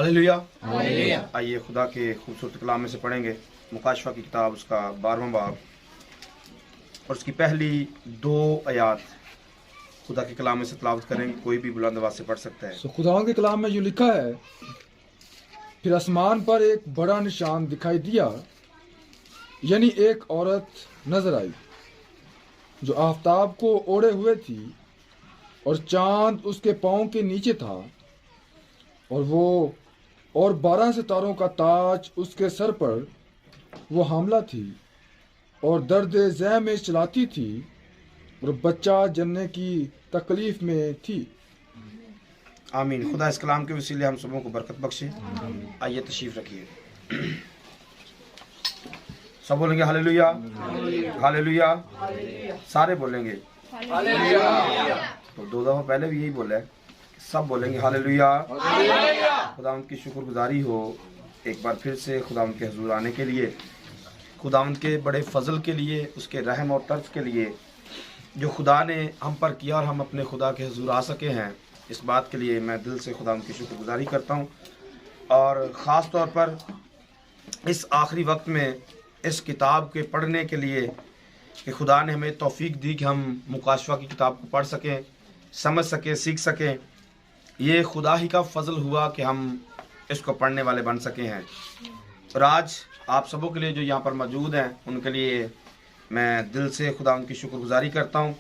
Hallelujah. आइए खुदा के खूबसूरत कलाम में से पढ़ेंगे मुकाशफा की किताब, उसका 12वां बाब और उसकी पहली 2 आयात खुदा के कलाम में से तलावत करेंगे। कोई भी बुलंद आवाज से पढ़ सकता है। खुदावंद के कलाम में जो लिखा है, फिर आसमान पर एक बड़ा निशान दिखाई दिया, यानी एक औरत नजर आई जो आफताब को ओढ़े हुए थी और चांद उसके पांव के नीचे था, और 12 सितारों का ताज उसके सर पर। वो हामला थी और दर्द ज़ह में चलाती थी और बच्चा जन्ने की तकलीफ में थी। आमीन। खुदा इस कलाम के वसीले हम सबों को बरकत बख्शे। आइए तशरीफ रखिए। सब बोलेंगे हालेलुया, हालेलुया। सारे बोलेंगे तो 2 दफा पहले भी यही बोला है, सब बोलेंगे हालेलुया। खुदावंद की शुक्रगुजारी हो एक बार फिर से खुदावंद के हुजूर आने के लिए, खुदावंद के बड़े फजल के लिए, उसके रहम और तरस के लिए जो खुदा ने हम पर किया और हम अपने खुदा के हुजूर आ सके हैं। इस बात के लिए मैं दिल से खुदावंद की शुक्रगुजारी करता हूँ। और ख़ास तौर पर इस आखिरी वक्त में इस किताब के पढ़ने के लिए कि खुदा ने हमें तौफीक दी कि हम मुकाशफा की किताब को पढ़ सकें, समझ सकें, सीख सकें। ये खुदा ही का फजल हुआ कि हम इसको पढ़ने वाले बन सके हैं। और आज आप सबों के लिए जो यहाँ पर मौजूद हैं, उनके लिए मैं दिल से खुदा उनकी शुक्रगुजारी करता हूँ।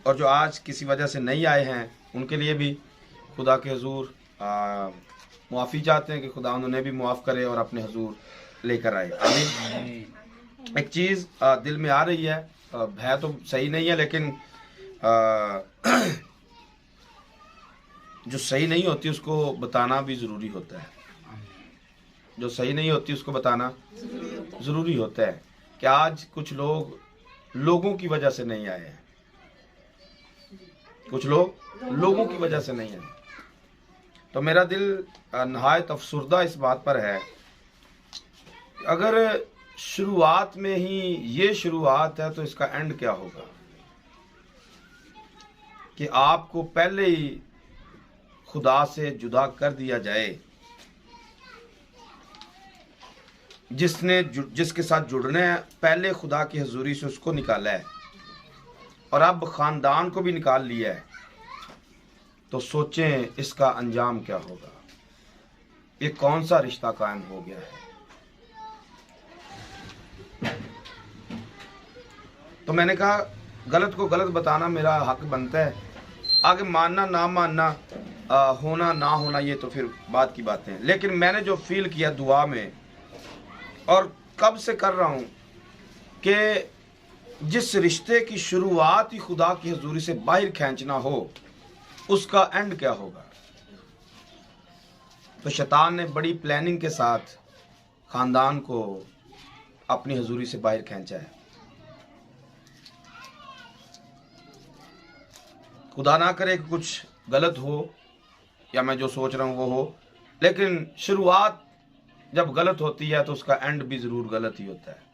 और जो आज किसी वजह से नहीं आए हैं, उनके लिए भी खुदा के हुजूर मुआफ़ी चाहते हैं कि खुदा उन्हें भी मुआफ़ करे और अपने हुजूर लेकर आए। आमीन। एक चीज़ दिल में आ रही है तो सही नहीं है, लेकिन जो सही नहीं होती उसको बताना भी ज़रूरी होता है। जो सही नहीं होती उसको बताना ज़रूरी होता है कि आज कुछ लोगों की वजह से नहीं आए हैं, कुछ लोग लोगों की वजह से नहीं आए। तो मेरा दिल नहायत अफसुर्दा इस बात पर है, अगर शुरुआत में ही ये शुरुआत है तो इसका एंड क्या होगा कि आपको पहले ही खुदा से जुदा कर दिया जाए। जिसके साथ जुड़ने हैं, पहले खुदा की हजूरी से उसको निकाला है और अब ख़ानदान को भी निकाल लिया है। तो सोचें इसका अंजाम क्या होगा। ये कौन सा रिश्ता कायम हो गया है। तो मैंने कहा गलत को गलत बताना मेरा हक बनता है। आगे मानना ना मानना, होना ना होना, ये तो फिर बात की बातें हैं। लेकिन मैंने जो फील किया दुआ में, और कब से कर रहा हूँ, कि जिस रिश्ते की शुरुआत ही खुदा की हजूरी से बाहर खींचना हो, उसका एंड क्या होगा। तो शैतान ने बड़ी प्लानिंग के साथ ख़ानदान को अपनी हजूरी से बाहर खींचा है। खुदा ना करे कि कुछ गलत हो या मैं जो सोच रहा हूँ वो हो, लेकिन शुरुआत जब गलत होती है तो उसका एंड भी ज़रूर गलत ही होता है।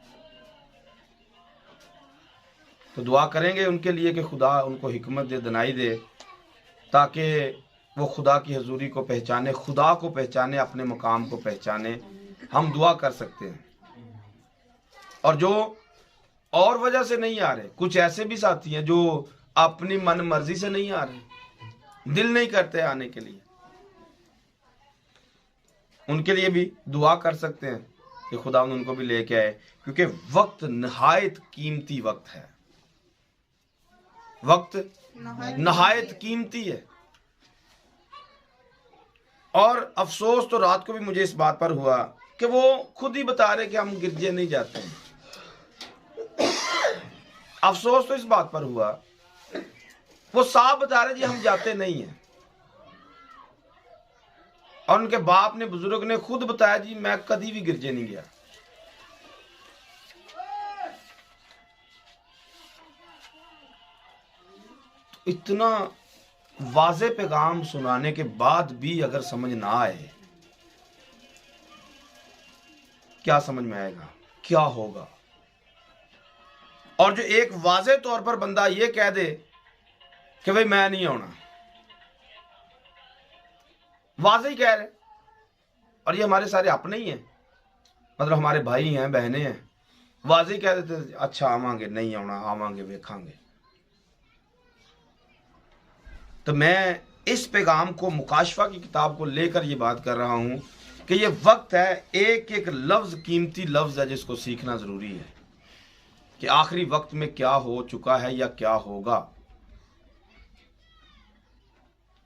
तो दुआ करेंगे उनके लिए कि खुदा उनको हिकमत दे, दनाई दे, ताकि वो खुदा की हजूरी को पहचाने, खुदा को पहचाने, अपने मकाम को पहचाने। हम दुआ कर सकते हैं। और जो और वजह से नहीं आ रहे, कुछ ऐसे भी साथी हैं जो अपनी मन मर्जी से नहीं आ रहे, दिल नहीं करते आने के लिए, उनके लिए भी दुआ कर सकते हैं कि खुदा उनको भी लेके आए, क्योंकि वक्त नहायत कीमती वक्त है। वक्त नहायत कीमती है। और अफसोस तो रात को भी मुझे इस बात पर हुआ कि वो खुद ही बता रहे कि हम गिरजे नहीं जाते हैं। अफसोस तो इस बात पर हुआ, वो साफ बता रहे जी हम जाते नहीं हैं। और उनके बाप ने, बुजुर्ग ने खुद बताया जी मैं कभी भी गिरजे नहीं गया। तो इतना वाज़े पैगाम सुनाने के बाद भी अगर समझ ना आए, क्या समझ में आएगा, क्या होगा। और जो एक वाज़े तौर पर बंदा ये कह दे कि भाई मैं नहीं आना, वाज़े ही कह रहे, और ये हमारे सारे अपने ही हैं, मतलब हमारे भाई हैं, बहनें हैं। वाज़ी कह देते अच्छा आवांगे, नहीं आना, आवांगे वेखांगे। तो मैं इस पैगाम को, मुकाशफा की किताब को लेकर ये बात कर रहा हूं कि ये वक्त है, एक एक लफ्ज कीमती लफ्ज है जिसको सीखना जरूरी है कि आखिरी वक्त में क्या हो चुका है या क्या होगा।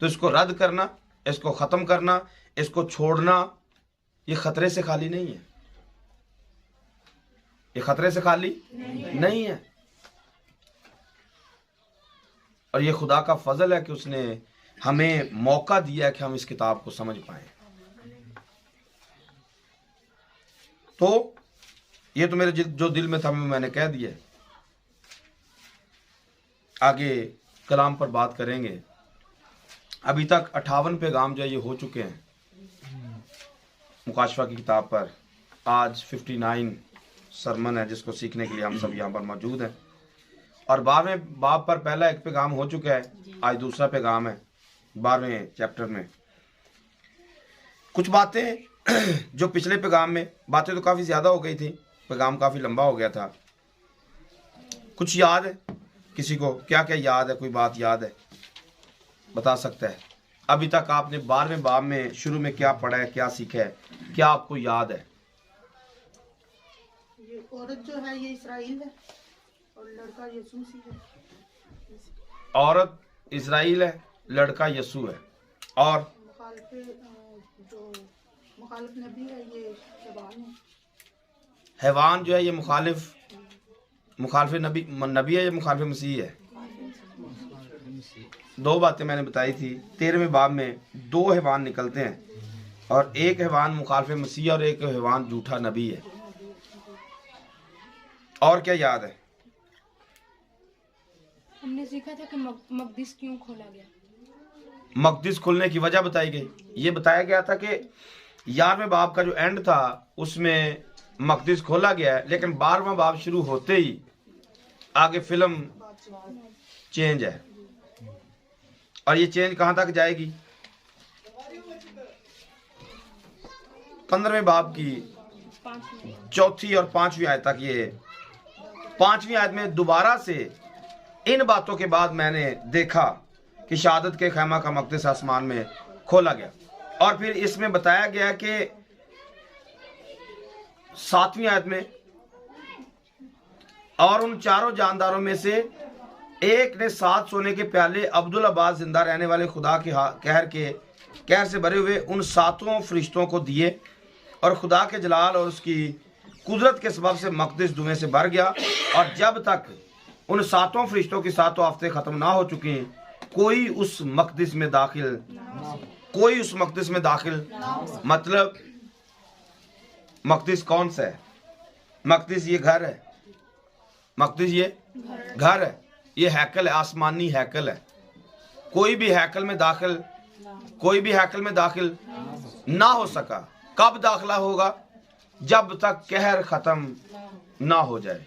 तो इसको रद्द करना, इसको खत्म करना, इसको छोड़ना, ये खतरे से खाली नहीं है। ये खतरे से खाली नहीं है। और ये खुदा का फजल है कि उसने हमें मौका दिया कि हम इस किताब को समझ पाएं। तो ये तो मेरे जो दिल में था मैंने कह दिया। आगे कलाम पर बात करेंगे। अभी तक 58 पैगाम जो है ये हो चुके हैं मुकाशफा की किताब पर। आज 59 सरमन है जिसको सीखने के लिए हम सब यहाँ पर मौजूद हैं। और 12वें बाब पर पहला एक पैगाम हो चुका है, आज दूसरा पैगाम है 12वें चैप्टर में। कुछ बातें जो पिछले पैगाम में, बातें तो काफ़ी ज़्यादा हो गई थी, पैगाम काफ़ी लंबा हो गया था। कुछ याद है किसी को? क्या क्या याद है? कोई बात याद है बता सकता है? अभी तक आपने 12वें बाब में शुरू में क्या पढ़ा है, क्या सीखा है, क्या आपको याद है? ये औरत जो है ये इस्राएल है और लड़का यीशु है। औरत इस्राएल है, लड़का यीशु है। और जो मुखालिफ नबी है ये हैवान है। हैवान जो है ये मुखालिफ नबी है या मुखालिफ मसीह है? दो बातें मैंने बताई थी। 13वें बाब में 2 हैवान निकलते हैं और एक हैवान मुखालिफ मसीह और एक हैवान झूठा नबी है। और क्या याद है? हमने सीखा था कि मकदिस क्यों खोला गया। मकदिस खुलने की वजह बताई गई। ये बताया गया था कि 11वें बाब का जो एंड था उसमें मकदिस खोला गया है, लेकिन 12वां बाब शुरू होते ही आगे फिल्म चेंज है। और ये चेंज कहां तक जाएगी? 15वें बाब की 4थी और 5वीं आयत तक। ये 5वीं आयत में दोबारा से इन बातों के बाद मैंने देखा कि शहादत के खैमा का मकदस आसमान में खोला गया। और फिर इसमें बताया गया कि 7वीं आयत में, और उन चारों जानदारों में से एक ने 7 सोने के प्याले अब्दुल अब्बास जिंदा रहने वाले खुदा के कहर से भरे हुए उन 7 फरिश्तों को दिए, और खुदा के जलाल और उसकी कुदरत के सबब से मकदस धुएं से भर गया। और जब तक उन 7 फरिश्तों की 7 हफ्ते खत्म ना हो चुके, कोई उस मकदस में दाखिल मतलब मकदस कौन सा है? मकदस ये घर है। मकदस ये घर है, ये हैकल है, आसमानी हैकल है। कोई भी हैकल में दाखिल ना हो सका। कब दाखिला होगा? जब तक कहर खत्म ना हो जाए।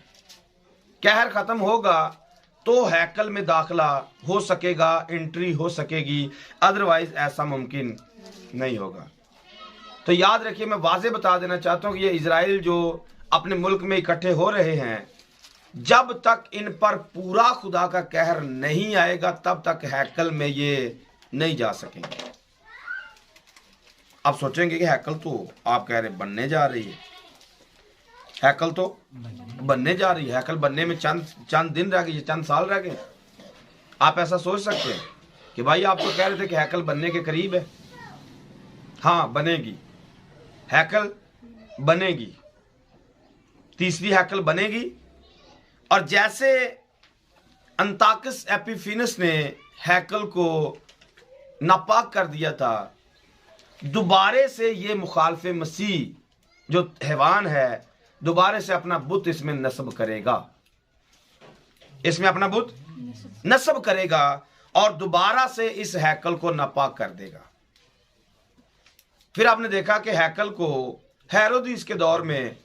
कहर खत्म होगा तो हैकल में दाखिला हो सकेगा, एंट्री हो सकेगी, अदरवाइज ऐसा मुमकिन नहीं होगा। तो याद रखिए, मैं वाज़े बता देना चाहता हूं कि ये इजराइल जो अपने मुल्क में इकट्ठे हो रहे हैं, जब तक इन पर पूरा खुदा का कहर नहीं आएगा तब तक हैकल में ये नहीं जा सकेंगे। आप सोचेंगे कि हैकल तो आप कह रहे बनने जा रही है, हैकल तो बनने जा रही है, हैकल बनने में चंद दिन रह गए, चंद साल रह गए। आप ऐसा सोच सकते हैं कि भाई आप तो कह रहे थे कि हैकल बनने के करीब है। हाँ, बनेगी, हैकल बनेगी, तीसरी हैकल बनेगी। और जैसे अंताकिस एपिफिनस ने हैकल को नापाक कर दिया था, दोबारे से ये मुखालिफ मसीह जो हैवान है दोबारा से अपना बुत इसमें नस्ब करेगा, इसमें अपना बुत नस्ब करेगा और दोबारा से इस हैकल को नापाक कर देगा। फिर आपने देखा कि हैकल को हेरोदिस के दौर में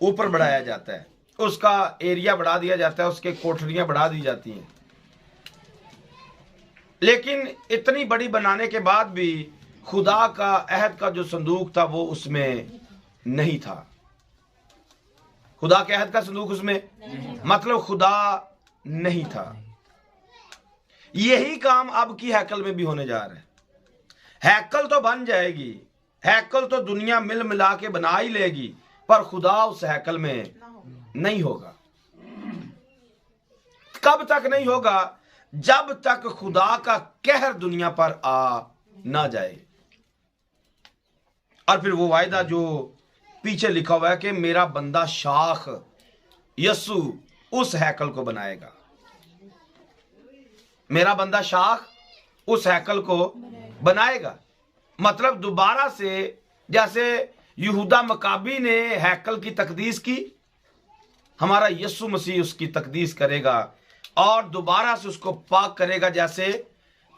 ऊपर बढ़ाया जाता है, उसका एरिया बढ़ा दिया जाता है, उसके कोठरियां बढ़ा दी जाती हैं। लेकिन इतनी बड़ी बनाने के बाद भी खुदा का अहद का जो संदूक था वो उसमें नहीं था। खुदा के अहद का संदूक उसमें मतलब खुदा नहीं था। यही काम अब की हैकल में भी होने जा रहा है। हैकल तो बन जाएगी, हैकल तो दुनिया मिल मिला के बना ही लेगी, पर खुदा उस हैकल में नहीं होगा। कब तक नहीं होगा? जब तक खुदा का कहर दुनिया पर आ ना जाए। और फिर वो वायदा जो पीछे लिखा हुआ है कि मेरा बंदा शाख यस्सु उस हैकल को बनाएगा। मेरा बंदा शाख उस हैकल को बनाएगा। मतलब दोबारा से, जैसे यहूदा मकाबी ने हैकल की तकदीस की, हमारा यीशु मसीह उसकी तकदीस करेगा और दोबारा से उसको पाक करेगा। जैसे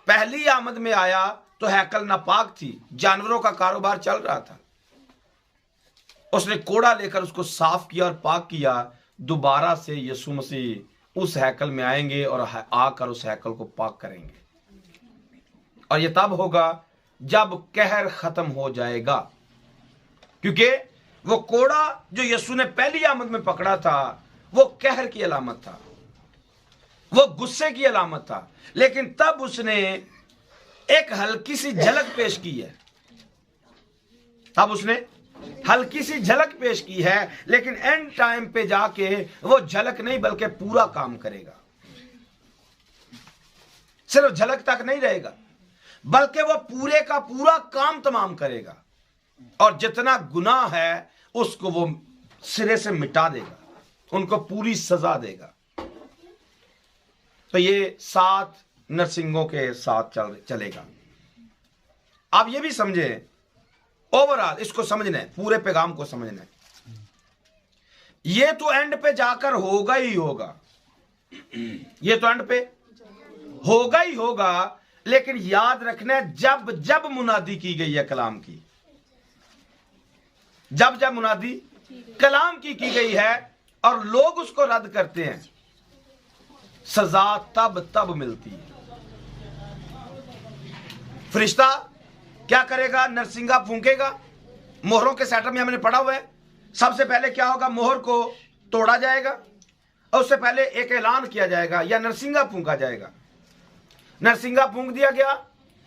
पहली आमद में आया तो हैकल नापाक थी, जानवरों का कारोबार चल रहा था, उसने कोड़ा लेकर उसको साफ किया और पाक किया। दोबारा से यीशु मसीह उस हैकल में आएंगे और आकर उस हैकल को पाक करेंगे। और यह तब होगा जब कहर खत्म हो जाएगा, क्योंकि वो कोड़ा जो यीशु ने पहली आमद में पकड़ा था वो कहर की अलामत था, वो गुस्से की अलामत था। लेकिन तब उसने एक हल्की सी झलक पेश की है, तब उसने हल्की सी झलक पेश की है। लेकिन एंड टाइम पे जाके वो झलक नहीं बल्कि पूरा काम करेगा। सिर्फ झलक तक नहीं रहेगा बल्कि वो पूरे का पूरा काम तमाम करेगा और जितना गुनाह है उसको वो सिरे से मिटा देगा, उनको पूरी सजा देगा। तो ये 7 नरसिंहों के साथ चलेगा। आप ये भी समझे, ओवरऑल इसको समझना है, पूरे पैगाम को समझना है। ये तो एंड पे जाकर होगा ही होगा, ये तो एंड पे होगा ही होगा। लेकिन याद रखना है, जब जब मुनादी की गई है कलाम की, जब जब मुनादी कलाम की गई है और लोग उसको रद्द करते हैं, सजा तब तब मिलती है। फरिश्ता क्या करेगा? नरसिंगा फूंकेगा। मोहरों के सेटअप में हमने पढ़ा हुआ है। सबसे पहले क्या होगा? मोहर को तोड़ा जाएगा और उससे पहले एक ऐलान किया जाएगा या नरसिंगा फूंका जाएगा। नरसिंगा फूंक दिया गया,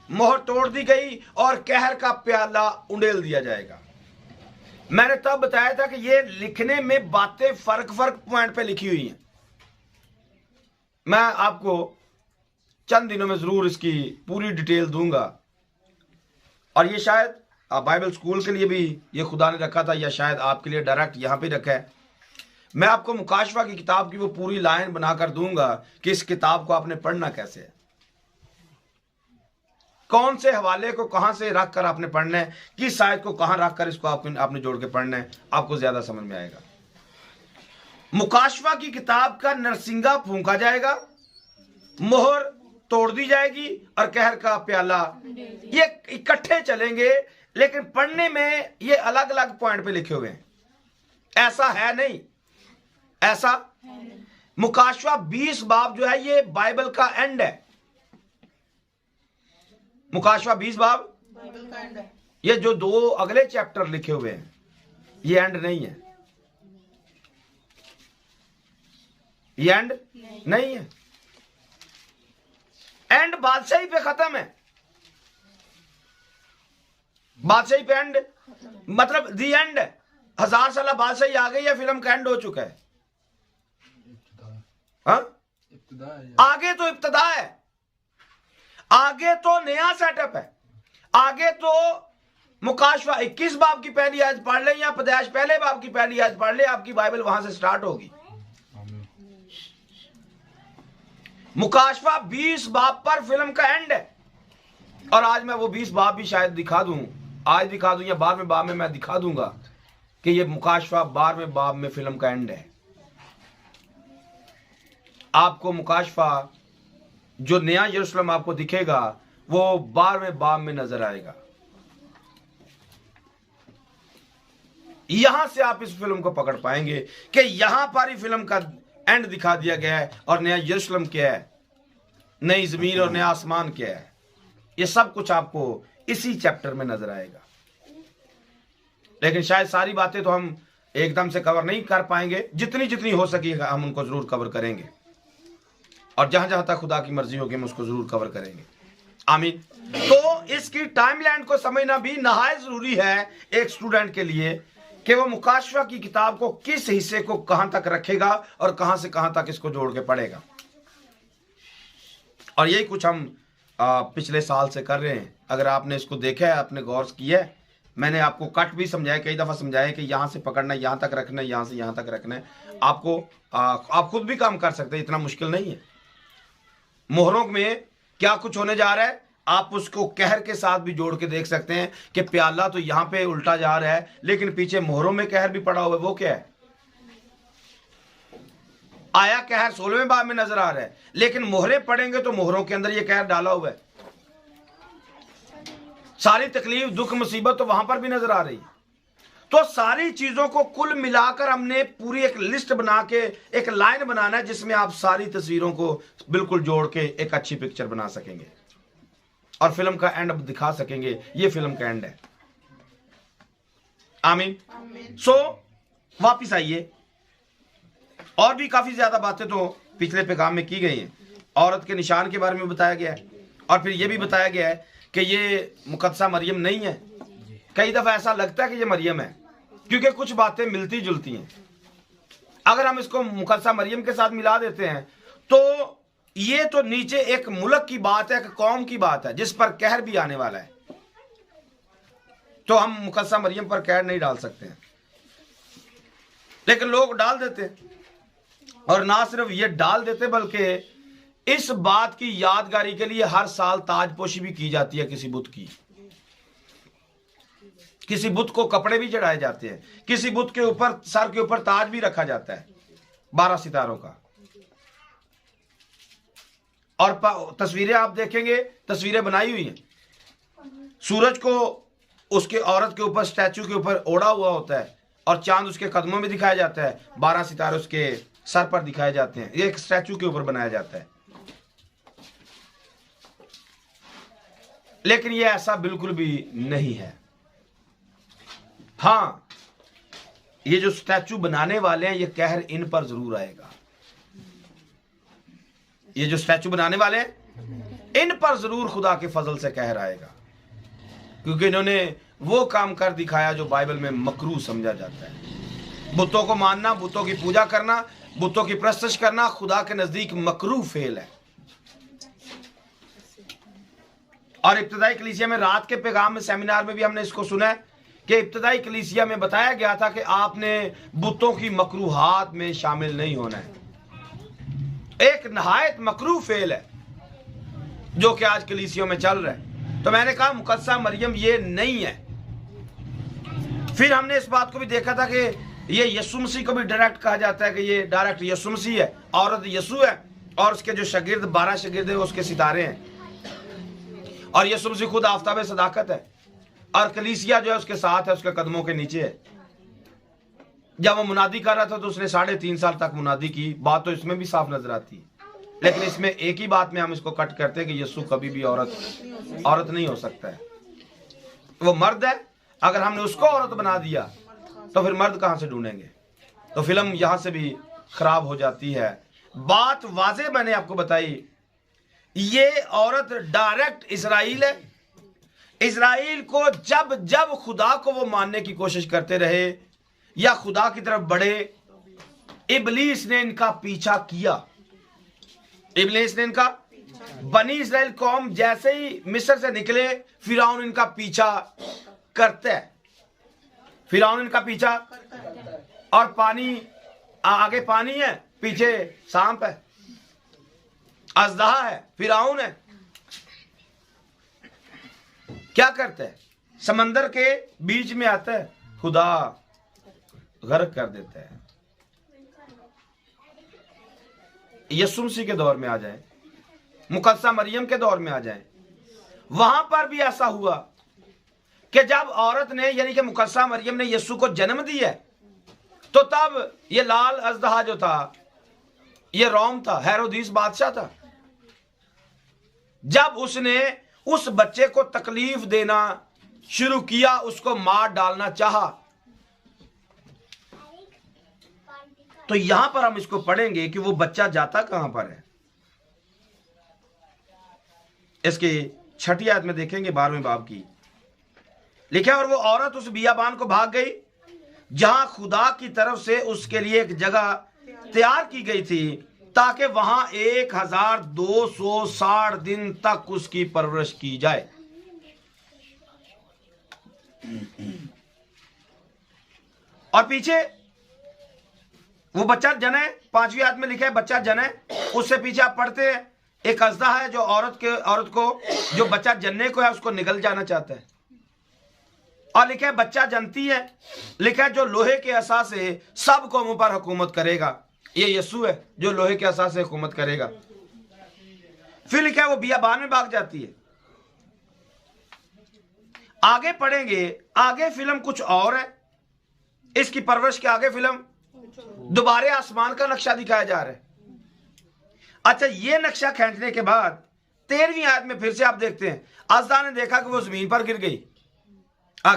मोहर तोड़ दी गई और कहर का प्याला उंडेल दिया जाएगा। मैंने तब बताया था कि ये लिखने में बातें फर्क पॉइंट पे लिखी हुई हैं। मैं आपको चंद दिनों में जरूर इसकी पूरी डिटेल दूंगा। और ये शायद बाइबल स्कूल के लिए भी ये खुदा ने रखा था, या शायद आपके लिए डायरेक्ट यहां पे रखा है। मैं आपको मुकाशवा की किताब की वो पूरी लाइन बनाकर दूंगा कि इस किताब को आपने पढ़ना कैसे है, कौन से हवाले को कहां से रख कर आपने पढ़ना है, किस आयत को कहां रख कर इसको आपने जोड़ के पढ़ना है, आपको ज्यादा समझ में आएगा। मुकाशवा की किताब का नरसिंगा फूंका जाएगा, मोहर तोड़ दी जाएगी और कहर का प्याला, ये इकट्ठे चलेंगे। लेकिन पढ़ने में ये अलग अलग पॉइंट पे लिखे हुए हैं। ऐसा है नहीं, ऐसा मुकाशवा 20 बाब जो है ये बाइबल का एंड है। मुकाशवा 20 बाब बाइबल का एंड है। ये जो 2 अगले चैप्टर लिखे हुए हैं ये एंड नहीं है, ये एंड नहीं है। एंड बादशाही पे खत्म है, बादशाही पे एंड मतलब दी एंड है। 1000 साल बादशाही आ गई है, फिल्म का एंड हो चुका है। हाँ? आगे तो इब्तिदा है, आगे तो नया सेटअप है। आगे तो मुकाशवा 21 बाब की पहली आयत पढ़ ले या पैदाइश पहले बाब की पहली आयत पढ़ ले, आपकी बाइबल वहां से स्टार्ट होगी। मुकाशवा 20 बाब पर फिल्म का एंड है। और आज मैं वो 20 बाब भी शायद दिखा दूं, आज दिखा दूं या 12वें बाब में मैं दिखा दूंगा कि ये मुकाशवा 12वें बाब में फिल्म का एंड है। आपको मुकाशवा जो नया यरूशलेम आपको दिखेगा वो 12वें बाब में नजर आएगा। यहां से आप इस फिल्म को पकड़ पाएंगे कि यहां पर ही फिल्म का एंड दिखा दिया गया है और नया यरूशलेम क्या है, नई जमीन और नया आसमान क्या है, ये सब कुछ आपको इसी चैप्टर में नजर आएगा। लेकिन शायद सारी बातें तो हम एकदम से कवर नहीं कर पाएंगे, जितनी जितनी हो सकेगा हम उनको जरूर कवर करेंगे, और जहां जहां तक खुदा की मर्जी होगी हम उसको जरूर कवर करेंगे। आमीन। तो इसकी टाइमलाइन को समझना भी नहायत जरूरी है एक स्टूडेंट के लिए, कि वो मुकाशवा की किताब को किस हिस्से को कहां तक रखेगा और कहां से कहां तक इसको जोड़ के पढ़ेगा। और यही कुछ हम पिछले साल से कर रहे हैं। अगर आपने इसको देखा है, आपने गौर किया है, मैंने आपको कट भी समझाया, कई दफा समझाया कि यहां से पकड़ना, यहां तक रखना, यहां से यहां तक रखना है। आपको आप खुद भी काम कर सकते हैं, इतना मुश्किल नहीं है। मोहरों में क्या कुछ होने जा रहा है, आप उसको कहर के साथ भी जोड़ के देख सकते हैं कि प्याला तो यहां पे उल्टा जा रहा है, लेकिन पीछे मोहरों में कहर भी पड़ा हुआ है। वो क्या है? आया कहर 16वें बाब में नजर आ रहा है, लेकिन मोहरे पड़ेंगे तो मोहरों के अंदर ये कहर डाला हुआ है। सारी तकलीफ, दुख, मुसीबत तो वहां पर भी नजर आ रही है। तो सारी चीजों को कुल मिलाकर हमने पूरी एक लिस्ट बना के एक लाइन बनाना है, जिसमें आप सारी तस्वीरों को बिल्कुल जोड़ के एक अच्छी पिक्चर बना सकेंगे और फिल्म का एंड दिखा सकेंगे। ये फिल्म का एंड है। आमीन। सो वापिस आइए, और भी काफी ज्यादा बातें तो पिछले पैगाम में की गई हैं। औरत के निशान के बारे में बताया गया है, और फिर यह भी बताया गया है कि ये मुकद्दसा मरियम नहीं है। कई दफा ऐसा लगता है कि ये मरियम है, क्योंकि कुछ बातें मिलती जुलती हैं। अगर हम इसको मुकद्दसा मरियम के साथ मिला देते हैं तो ये तो नीचे एक मुल्क की बात है, एक कौम की बात है जिस पर कहर भी आने वाला है। तो हम मुकद्दसा मरियम पर कहर नहीं डाल सकते हैं, लेकिन लोग डाल देते हैं। और ना सिर्फ ये डाल देते, बल्कि इस बात की यादगारी के लिए हर साल ताजपोशी भी की जाती है किसी बुत की। किसी बुत को कपड़े भी चढ़ाए जाते हैं, किसी बुत के ऊपर, सर के ऊपर ताज भी रखा जाता है 12 सितारों का। और तस्वीरें आप देखेंगे, तस्वीरें बनाई हुई हैं। सूरज को उसके औरत के ऊपर, स्टैचू के ऊपर ओढ़ा हुआ होता है, और चांद उसके कदमों में दिखाया जाता है, 12 सितारे उसके सर पर दिखाए जाते हैं। ये एक स्टैचू के ऊपर बनाया जाता है। लेकिन ये ऐसा बिल्कुल भी नहीं है। हाँ, ये जो स्टैचू बनाने वाले हैं, ये कहर इन पर जरूर आएगा। ये जो स्टैचू बनाने वाले हैं, इन पर जरूर खुदा के फजल से कहर आएगा, क्योंकि इन्होंने वो काम कर दिखाया जो बाइबल में मकरूह समझा जाता है। बुतों को मानना, बुतों की पूजा करना, बुतों की परस्तिश करना खुदा के नजदीक मकरूह फेल है। और इब्तदाई कलीसिया में रात के पैगाम में, सेमिनार में भी हमने इसको सुना है कि इब्तदाई कलीसिया में बताया गया था कि आपने बुतों की मकरूहात में शामिल नहीं होना है। एक नहायत मकरूह फेल है जो कि आज कलीसियों में चल रहा है। तो मैंने कहा मुकद्दसा मरियम ये नहीं है। फिर हमने इस बात को भी देखा था कि ये यीशु मसीह को भी डायरेक्ट कहा जाता है कि ये डायरेक्ट यीशु मसीह है, औरत यीशु है, और उसके जो शागिर्द 12 शागिर्द है उसके सितारे हैं, और यीशु मसीह खुद आफताब सदाकत है, और कलीसिया जो है उसके साथ है, उसके कदमों के नीचे है। जब वो मुनादी कर रहा था तो उसने 3.5 साल तक मुनादी की। बात तो इसमें भी साफ नजर आती है, लेकिन इसमें एक ही बात में हम इसको कट करते हैं कि यीशु कभी भी औरत नहीं हो सकता है। वो मर्द है। अगर हमने उसको औरत बना दिया तो फिर मर्द कहां से ढूंढेंगे? तो फिल्म यहां से भी खराब हो जाती है। बात वाजे मैंने आपको बताई, ये औरत डायरेक्ट इजराइल है। इजराइल को जब जब खुदा को वो मानने की कोशिश करते रहे या खुदा की तरफ बढ़े, इब्लीस ने इनका पीछा किया। इब्लीस ने इनका, बनी इस्राएल कौम जैसे ही मिस्र से निकले, फिरौन इनका पीछा करता है। फिरौन इनका पीछा, और पानी, आगे पानी है, पीछे सांप है, अजदहा है, फिरौन है। क्या करते हैं? समंदर के बीच में आता है, खुदा गर्क कर देता है। यीशु मसीह के दौर में आ जाए, मुकद्दसा मरियम के दौर में आ जाए, वहां पर भी ऐसा हुआ कि जब औरत ने, यानी कि मुकद्दसा मरियम ने यीशु को जन्म दिया, तो तब ये लाल अजदहा जो था, ये रोम था, हेरोदीस बादशाह था। जब उसने उस बच्चे को तकलीफ देना शुरू किया, उसको मार डालना चाहा। तो यहां पर हम इसको पढ़ेंगे कि वो बच्चा जाता कहां पर है। इसके 6ठी आयत में देखेंगे 12वें बाब की, लिखा है और वो औरत उस बियाबान को भाग गई जहां खुदा की तरफ से उसके लिए एक जगह तैयार की गई थी, ताकि वहां 1260 दिन तक उसकी परवरिश की जाए। और पीछे वो बच्चा जने, 5वीं आयत में लिखा है बच्चा जने। उससे पीछे आप पढ़ते हैं एक अजदा है जो औरत को जो बच्चा जनने को है उसको निगल जाना चाहता है। और लिखा है बच्चा जनती है, लिखा है जो लोहे के असा से सब कौमों पर हुकूमत करेगा। ये यीशु है जो लोहे के असा से हुकूमत करेगा। फिर लिखा है वो बियाबान में भाग जाती है। आगे पढ़ेंगे, आगे फिल्म कुछ और है। इसकी परवरिश के आगे फिल्म दोबारा आसमान का नक्शा दिखाया जा रहा है। अच्छा, ये नक्शा खींचने के बाद 13वीं आयत में फिर से आप देखते हैं अजदा ने देखा कि वो जमीन पर गिर गई,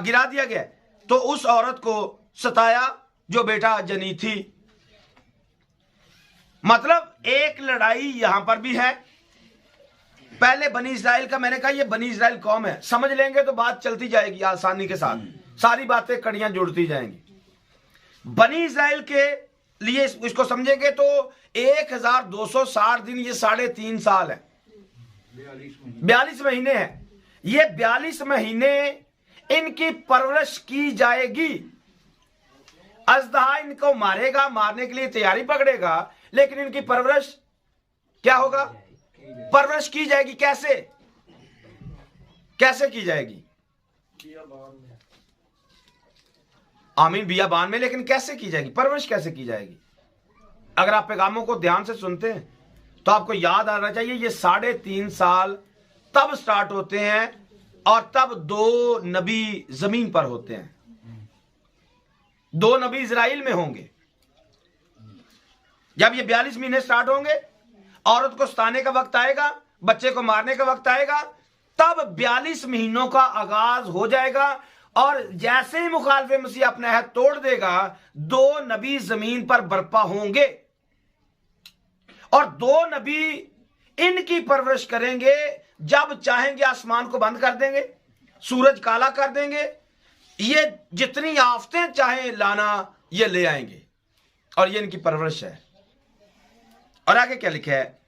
गिरा दिया गया। तो उस औरत को सताया जो बेटा जनी थी। मतलब एक लड़ाई यहां पर भी है। पहले बनी इस्राइल का, मैंने कहा ये बनी इस्राइल कौम है, समझ लेंगे तो बात चलती जाएगी आसानी के साथ, सारी बातें कड़ियां जुड़ती जाएंगी। बनी इस्राइल के लिए इसको समझेंगे तो 1260 दिन, ये 3.5 साल है, 42 महीने हैं। ये 42 महीने इनकी परवरिश की जाएगी। अजदहा इनको मारेगा, मारने के लिए तैयारी पकड़ेगा, लेकिन इनकी परवरिश क्या होगा? परवरिश की जाएगी। कैसे कैसे की जाएगी? आमीन, बियाबान में। लेकिन कैसे की जाएगी परवरिश? कैसे की जाएगी? अगर आप पैगामों को ध्यान से सुनते हैं तो आपको याद आना चाहिए ये 3.5 साल तब स्टार्ट होते हैं और तब 2 नबी जमीन पर होते हैं। 2 नबी इजराइल में होंगे। जब ये 42 महीने स्टार्ट होंगे, औरत को सताने का वक्त आएगा, बच्चे को मारने का वक्त आएगा, तब 42 महीनों का आगाज हो जाएगा। और जैसे ही मुखालिफ मसीह अपना अहद तोड़ देगा, 2 नबी जमीन पर बर्पा होंगे और 2 नबी इनकी परवरिश करेंगे। जब चाहेंगे आसमान को बंद कर देंगे, सूरज काला कर देंगे, ये जितनी आफतें चाहें लाना ये ले आएंगे, और ये इनकी परवरिश है। और आगे क्या लिखा है?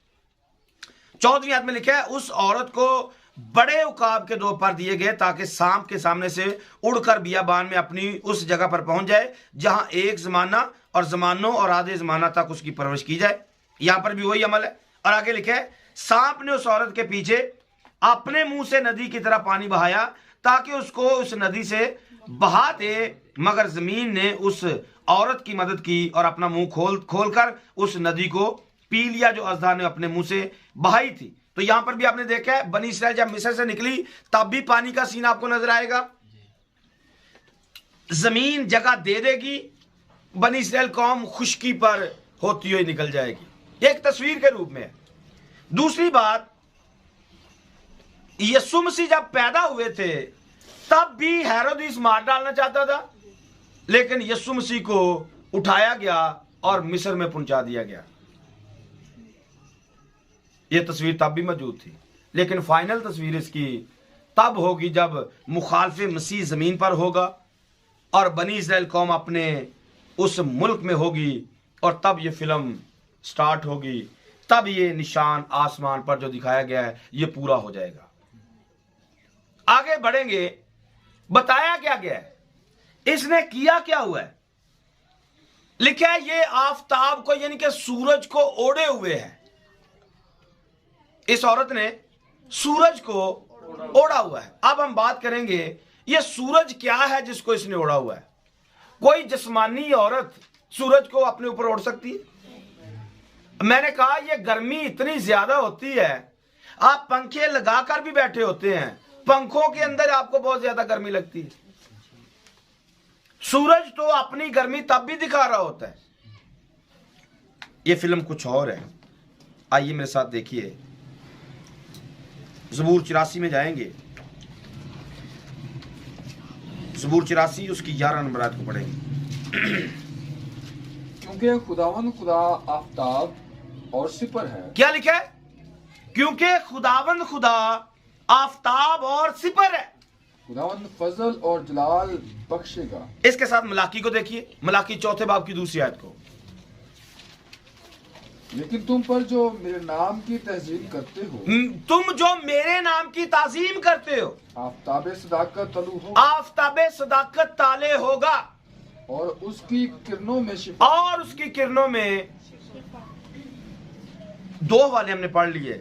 14वीं आयत में लिखा है उस औरत को बड़े उकाब के 2 पर दिए गए ताकि सांप के सामने से उड़कर बियाबान में अपनी उस जगह पर पहुंच जाए जहां एक जमाना और जमानों और आधे जमाना तक उसकी परवरिश की जाए। यहां पर भी वही अमल है। और आगे लिखा है सांप ने उस औरत के पीछे अपने मुंह से नदी की तरह पानी बहाया ताकि उसको उस नदी से बहा दे, मगर जमीन ने उस औरत की मदद की और अपना मुंह खोलकर उस नदी को पी लिया जो अजदा ने अपने मुंह से बहाई थी। तो यहां पर भी आपने देखा है बनी इस्राइल जब मिस्र से निकली तब भी पानी का सीन आपको नजर आएगा। जमीन जगह दे देगी, बनी इस्राइल कौम खुश्की पर होती हुई निकल जाएगी। एक तस्वीर के रूप में। दूसरी बात, यीशु मसीह जब पैदा हुए थे तब भी हेरोदेस मार डालना चाहता था, लेकिन यीशु मसीह को उठाया गया और मिस्र में पहुंचा दिया गया। यह तस्वीर तब भी मौजूद थी, लेकिन फाइनल तस्वीर इसकी तब होगी जब मुखालिफ मसीह जमीन पर होगा और बनी इस्राइल कौम अपने उस मुल्क में होगी, और तब यह फिल्म स्टार्ट होगी। तब ये निशान आसमान पर जो दिखाया गया है ये पूरा हो जाएगा। आगे बढ़ेंगे, बताया क्या गया है, इसने किया क्या हुआ है। लिखा है ये आफताब को यानी कि सूरज को ओढ़े हुए है। इस औरत ने सूरज को ओढ़ा हुआ है। अब हम बात करेंगे ये सूरज क्या है जिसको इसने ओढ़ा हुआ है। कोई जिस्मानी औरत सूरज को अपने ऊपर ओढ़ सकती है? मैंने कहा ये गर्मी इतनी ज्यादा होती है, आप पंखे लगाकर भी बैठे होते हैं, पंखों के अंदर आपको बहुत ज्यादा गर्मी लगती है। सूरज तो अपनी गर्मी तब भी दिखा रहा होता है। ये फिल्म कुछ और है। आइए मेरे साथ देखिए। ज़बूर 84 में जाएंगे, ज़बूर 84 उसकी 11 नंबर आयत को पढ़ेंगे। क्योंकि खुदावंद खुदा आफताब और सिपर है। क्या लिखा है? क्योंकि खुदावंद खुदा आफताब और सिपर है। खुदावंद फजल और जलाल बख्शेगा। इसके साथ मलाकी को देखिए, मलाकी 4 बाब की दूसरी आयत को। लेकिन तुम पर जो मेरे नाम की तहजीब करते हो, तुम जो मेरे नाम की ताजीम करते हो, आफताब सदाकत तलू हो आफताबे सदाकत ताले होगा और उसकी किरणों में शिफा। और उसकी किरणों में, 2 वाले हमने पढ़ लिए,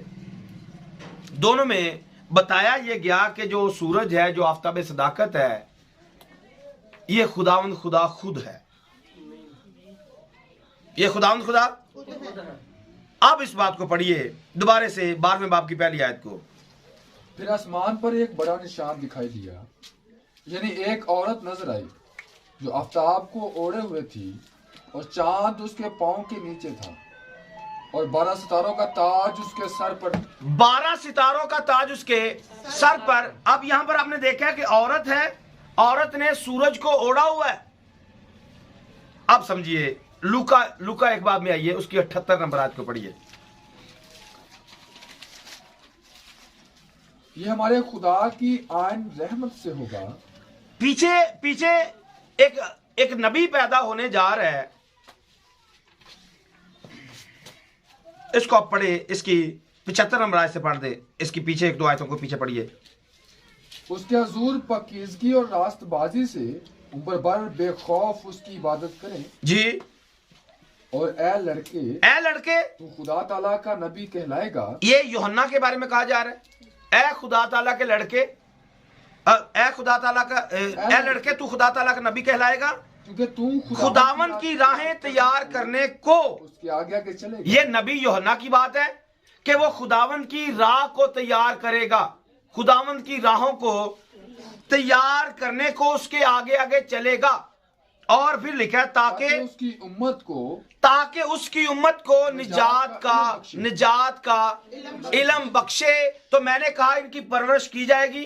दोनों में बताया यह गया कि जो सूरज है, जो आफताबे सदाकत है, ये खुदावंद खुदा खुद है। ये खुदावंद खुदा। अब इस बात को पढ़िए दोबारा से 12वें बाब की पहली आयत को। फिर आसमान पर एक बड़ा निशान दिखाई दिया, यानी एक औरत नजर आई जो आफताब को ओढ़े हुए थी और चांद उसके पांव के नीचे था और 12 सितारों का ताज उसके सर पर। 12 सितारों का ताज उसके सर पर। अब यहां पर आपने देखा कि औरत है, औरत ने सूरज को ओढ़ा हुआ है। अब समझिए, लूका 1 बाब में आइए, उसकी 78 नंबर आयत को पढ़िए। ये हमारे खुदा की आन रहमत से होगा। पीछे एक नबी पैदा होने जा रहा है। इसको आप पढ़े, इसकी 75 नंबर आयत से पढ़ दे, इसकी पीछे 1-2 आयतों को पीछे पढ़िए। उसके हजूर पाकीज़गी और रास्तबाजी से ऊपर बर बेखौफ उसकी इबादत करें जी। और ए लड़के तू खुदा ताला का नबी कहलाएगा। ये यूहन्ना के बारे में कहा जा रहा है। ए खुदा ताला के लड़के, ए खुदा ताला का, ए लड़के तू खुदा ताला का नबी कहलाएगा, क्योंकि तू खुदावन की राहें तैयार करने को उसकी आज्ञा के चलेगा। ये नबी यूहन्ना की बात है कि वो खुदावन की राह को तैयार करेगा, खुदावन की राहों को तैयार करने को उसके आगे आगे चलेगा। और फिर लिखा है ताकि उसकी उम्मत को निजात का इल्म बख्शे। तो मैंने कहा इनकी परवरिश की जाएगी।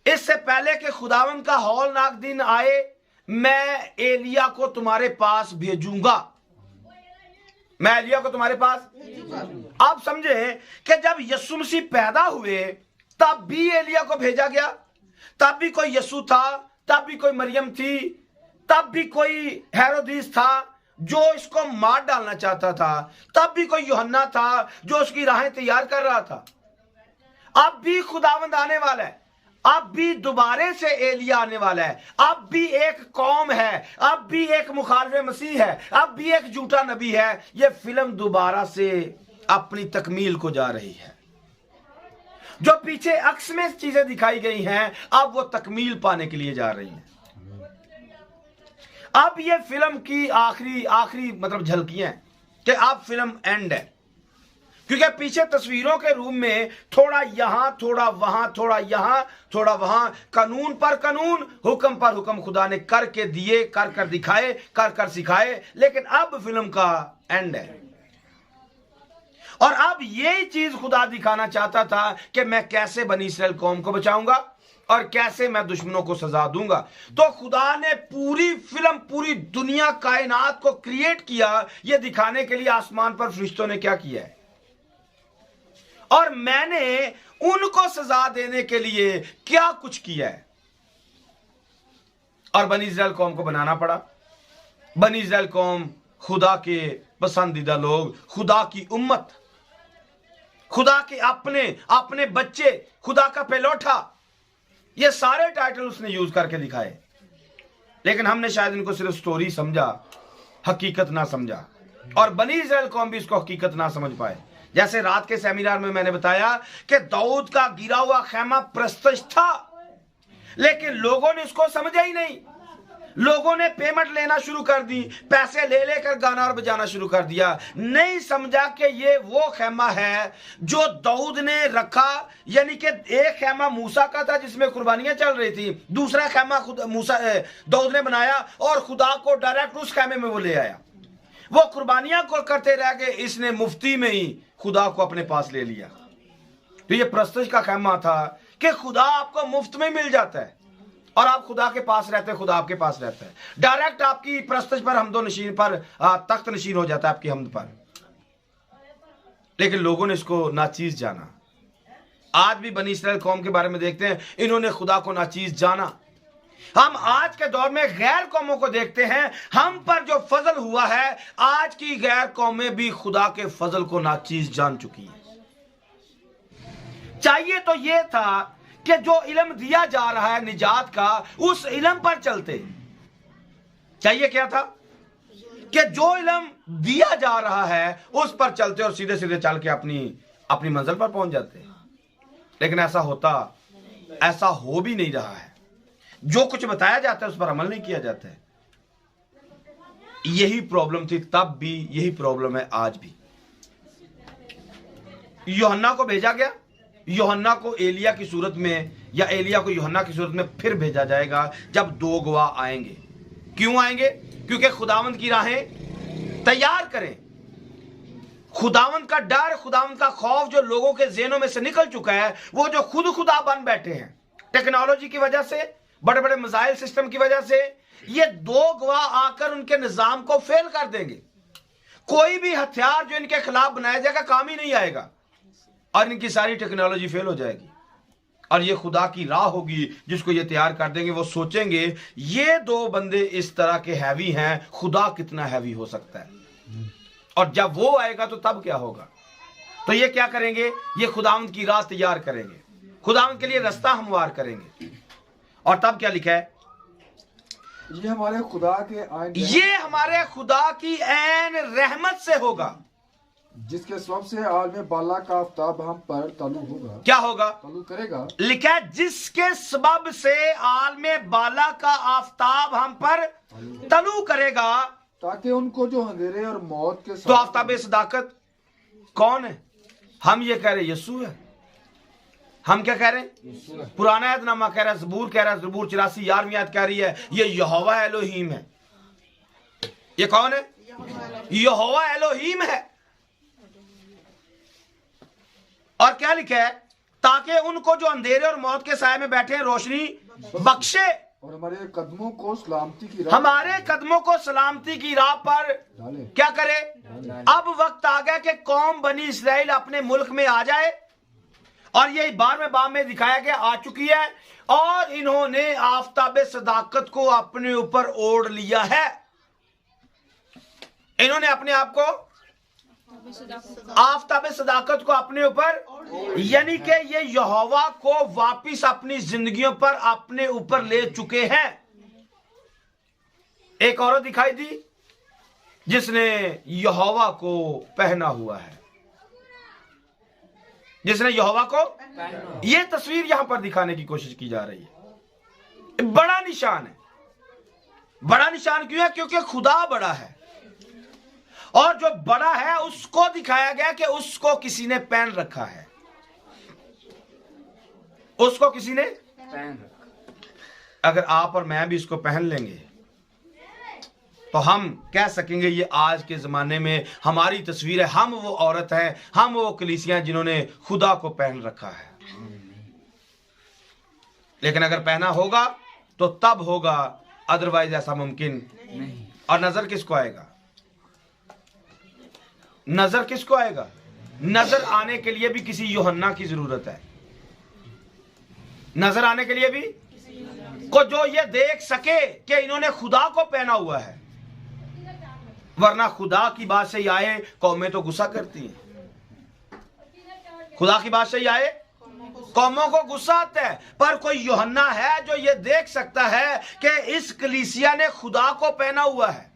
इससे पहले कि खुदावन का हौलनाक दिन आए, मैं एलिया को तुम्हारे पास भेजूंगा। मैं एलिया को तुम्हारे पास। आप समझे कि जब यीशु मसीह पैदा हुए तब भी एलिया को भेजा गया, तब भी कोई यीशु था, तब भी कोई मरियम थी, तब भी कोई हेरोदिस था जो इसको मार डालना चाहता था, तब भी कोई यूहन्ना था जो उसकी राहें तैयार कर रहा था। अब भी खुदावंद आने वाला है, अब भी दोबारे से एलिया आने वाला है, अब भी एक कौम है, अब भी एक मुखालिफ मसीह है, अब भी एक झूठा नबी है। यह फिल्म दोबारा से अपनी तकमील को जा रही है। जो पीछे अक्स में चीजें दिखाई गई हैं, अब वो तकमील पाने के लिए जा रही हैं। अब ये फिल्म की आखिरी मतलब झलकियां कि अब फिल्म एंड है, क्योंकि पीछे तस्वीरों के रूप में थोड़ा यहां, थोड़ा वहां, थोड़ा यहां, थोड़ा वहां, कानून पर कानून, हुक्म पर हुक्म खुदा ने करके दिए, कर दिखाए, कर सिखाए। लेकिन अब फिल्म का एंड है। और अब यही चीज खुदा दिखाना चाहता था कि मैं कैसे बनी इस्राएल कौम को बचाऊंगा और कैसे मैं दुश्मनों को सजा दूंगा। तो खुदा ने पूरी फिल्म, पूरी दुनिया, कायनात को क्रिएट किया यह दिखाने के लिए आसमान पर फरिश्तों ने क्या किया है, और मैंने उनको सजा देने के लिए क्या कुछ किया है। और बनी इस्राएल कौम को बनाना पड़ा। बनी इस्राएल कौम खुदा के पसंदीदा लोग, खुदा की उम्मत, खुदा के अपने बच्चे, खुदा का पेलोठा, ये सारे टाइटल उसने यूज करके दिखाए। लेकिन हमने शायद इनको सिर्फ स्टोरी समझा, हकीकत ना समझा। और बनी इस्राएल कौम भी इसको हकीकत ना समझ पाए। जैसे रात के सेमिनार में मैंने बताया कि दाऊद का गिरा हुआ खेमा प्रस्तश था, लेकिन लोगों ने इसको समझा ही नहीं। लोगों ने पेमेंट लेना शुरू कर दी, पैसे ले लेकर गाना और बजाना शुरू कर दिया। नहीं समझा कि ये वो खेमा है जो दाऊद ने रखा। यानी कि एक खेमा मूसा का था जिसमें कुर्बानियां चल रही थी, दूसरा खेमा दाऊद ने बनाया और खुदा को डायरेक्ट उस खेमे में वो ले आया। वो कुर्बानियां को करते रह गए, इसने मुफ्ती में ही खुदा को अपने पास ले लिया। तो ये प्रस्तुत का कहना था कि खुदा आपको मुफ्त में मिल जाता है और आप खुदा के पास रहते हैं, खुदा आपके पास रहता है, डायरेक्ट आपकी प्रस्तुत पर हमदो नशीन पर तख्त नशीन हो जाता है आपकी हमद पर। लेकिन लोगों ने इसको नाचीज जाना। आज भी बनी इस्राएल कौम के बारे में देखते हैं, इन्होंने खुदा को नाचीज जाना। हम आज के दौर में गैर कौमों को देखते हैं, हम पर जो फजल हुआ है, आज की गैर कौमें भी खुदा के फजल को नाचीज जान चुकी हैं। चाहिए तो यह था कि जो इल्म दिया जा रहा है निजात का, उस इल्म पर चलते। चाहिए क्या था कि जो इल्म दिया जा रहा है उस पर चलते और सीधे सीधे चल के अपनी मंजिल पर पहुंच जाते। लेकिन ऐसा हो भी नहीं रहा है। जो कुछ बताया जाता है उस पर अमल नहीं किया जाता है। यही प्रॉब्लम थी तब भी, यही प्रॉब्लम है आज भी। यूहन्ना को भेजा गया, यूहन्ना को एलिया की सूरत में या एलिया को यूहन्ना की सूरत में फिर भेजा जाएगा जब 2 गवाह आएंगे। क्यों आएंगे? क्योंकि खुदावंद की राहें तैयार करें। खुदावंद का डर, खुदावंद का खौफ जो लोगों के ज़हनों में से निकल चुका है, वो जो खुद खुदा बन बैठे हैं टेक्नोलॉजी की वजह से, बड़े बड़े मिसाइल सिस्टम की वजह से, ये 2 गवाह आकर उनके निजाम को फेल कर देंगे। कोई भी हथियार जो इनके खिलाफ बनाया जाएगा काम ही नहीं आएगा और इनकी सारी टेक्नोलॉजी फेल हो जाएगी। और ये खुदा की राह होगी जिसको ये तैयार कर देंगे। वो सोचेंगे ये 2 बंदे इस तरह के हैवी हैं, खुदा कितना हैवी हो सकता है। और जब वो आएगा तो तब क्या होगा? तो ये क्या करेंगे? ये खुदावंद की राह तैयार करेंगे, खुदावंद के लिए रास्ता हमवार करेंगे। और तब क्या लिखा है? ये हमारे खुदा के आइन, ये हमारे खुदा की ऐन रहमत से होगा, जिसके सबब से आलम बाला का आफताब हम पर तलू होगा। क्या होगा? तलू करेगा। लिखा है जिसके सबब से आलम बाला का आफताब हम पर तलू करेगा, ताकि उनको जो अंधेरे और मौत के तो आफताब सदाकत कौन है? हम ये कह रहे यीशु है। हम क्या कह रहे हैं? पुराना ऐतनामा कह रहा है, ज़बूर कह रहा है, ज़बूर 84 11वीं आयत कह रही है ये यहोवा एलोहीम है। ये कौन है? यहोवा एलोहीम है। और क्या लिखा है? ताकि उनको जो अंधेरे और मौत के साए में बैठे हैं रोशनी बख्शे और हमारे कदमों को सलामती की राह, हमारे कदमों को सलामती की राह पर डाले। क्या करे? अब वक्त आ गया कि कौम बनी इस्राएल अपने मुल्क में आ जाए। और ये 12वें बाब में दिखाया गया आ चुकी है। और इन्होंने आफताब सदाकत को अपने ऊपर ओढ़ लिया है। इन्होंने अपने आप को आफताब सदाकत को अपने ऊपर, यानी कि ये यहोवा को वापिस अपनी जिंदगियों पर अपने ऊपर ले चुके हैं। एक औरत दिखाई दी जिसने यहोवा को पहना हुआ है, जिसने यहोवा को, यह तस्वीर यहां पर दिखाने की कोशिश की जा रही है। बड़ा निशान है। बड़ा निशान क्यों है? क्योंकि खुदा बड़ा है और जो बड़ा है उसको दिखाया गया कि उसको किसी ने पहन रखा है। उसको किसी ने पहन रखा। अगर आप और मैं भी इसको पहन लेंगे तो हम कह सकेंगे ये आज के ज़माने में हमारी तस्वीर है। हम वो औरत हैं, हम वो कलीसियां जिन्होंने खुदा को पहन रखा है। लेकिन अगर पहना होगा तो तब होगा, अदरवाइज ऐसा मुमकिन नहीं। और नजर किसको आएगा? नजर किसको आएगा? नजर आने के लिए भी किसी यूहन्ना की जरूरत है। नजर आने के लिए भी को जो ये देख सके कि इन्होंने खुदा को पहना हुआ है। वरना खुदा की बात से ही आए कौमें तो गुस्सा करती हैं। खुदा की बात से ही आए कौमों को गुस्सा आता है। पर कोई यूहन्ना है जो ये देख सकता है कि इस कलीसिया ने खुदा को पहना हुआ है।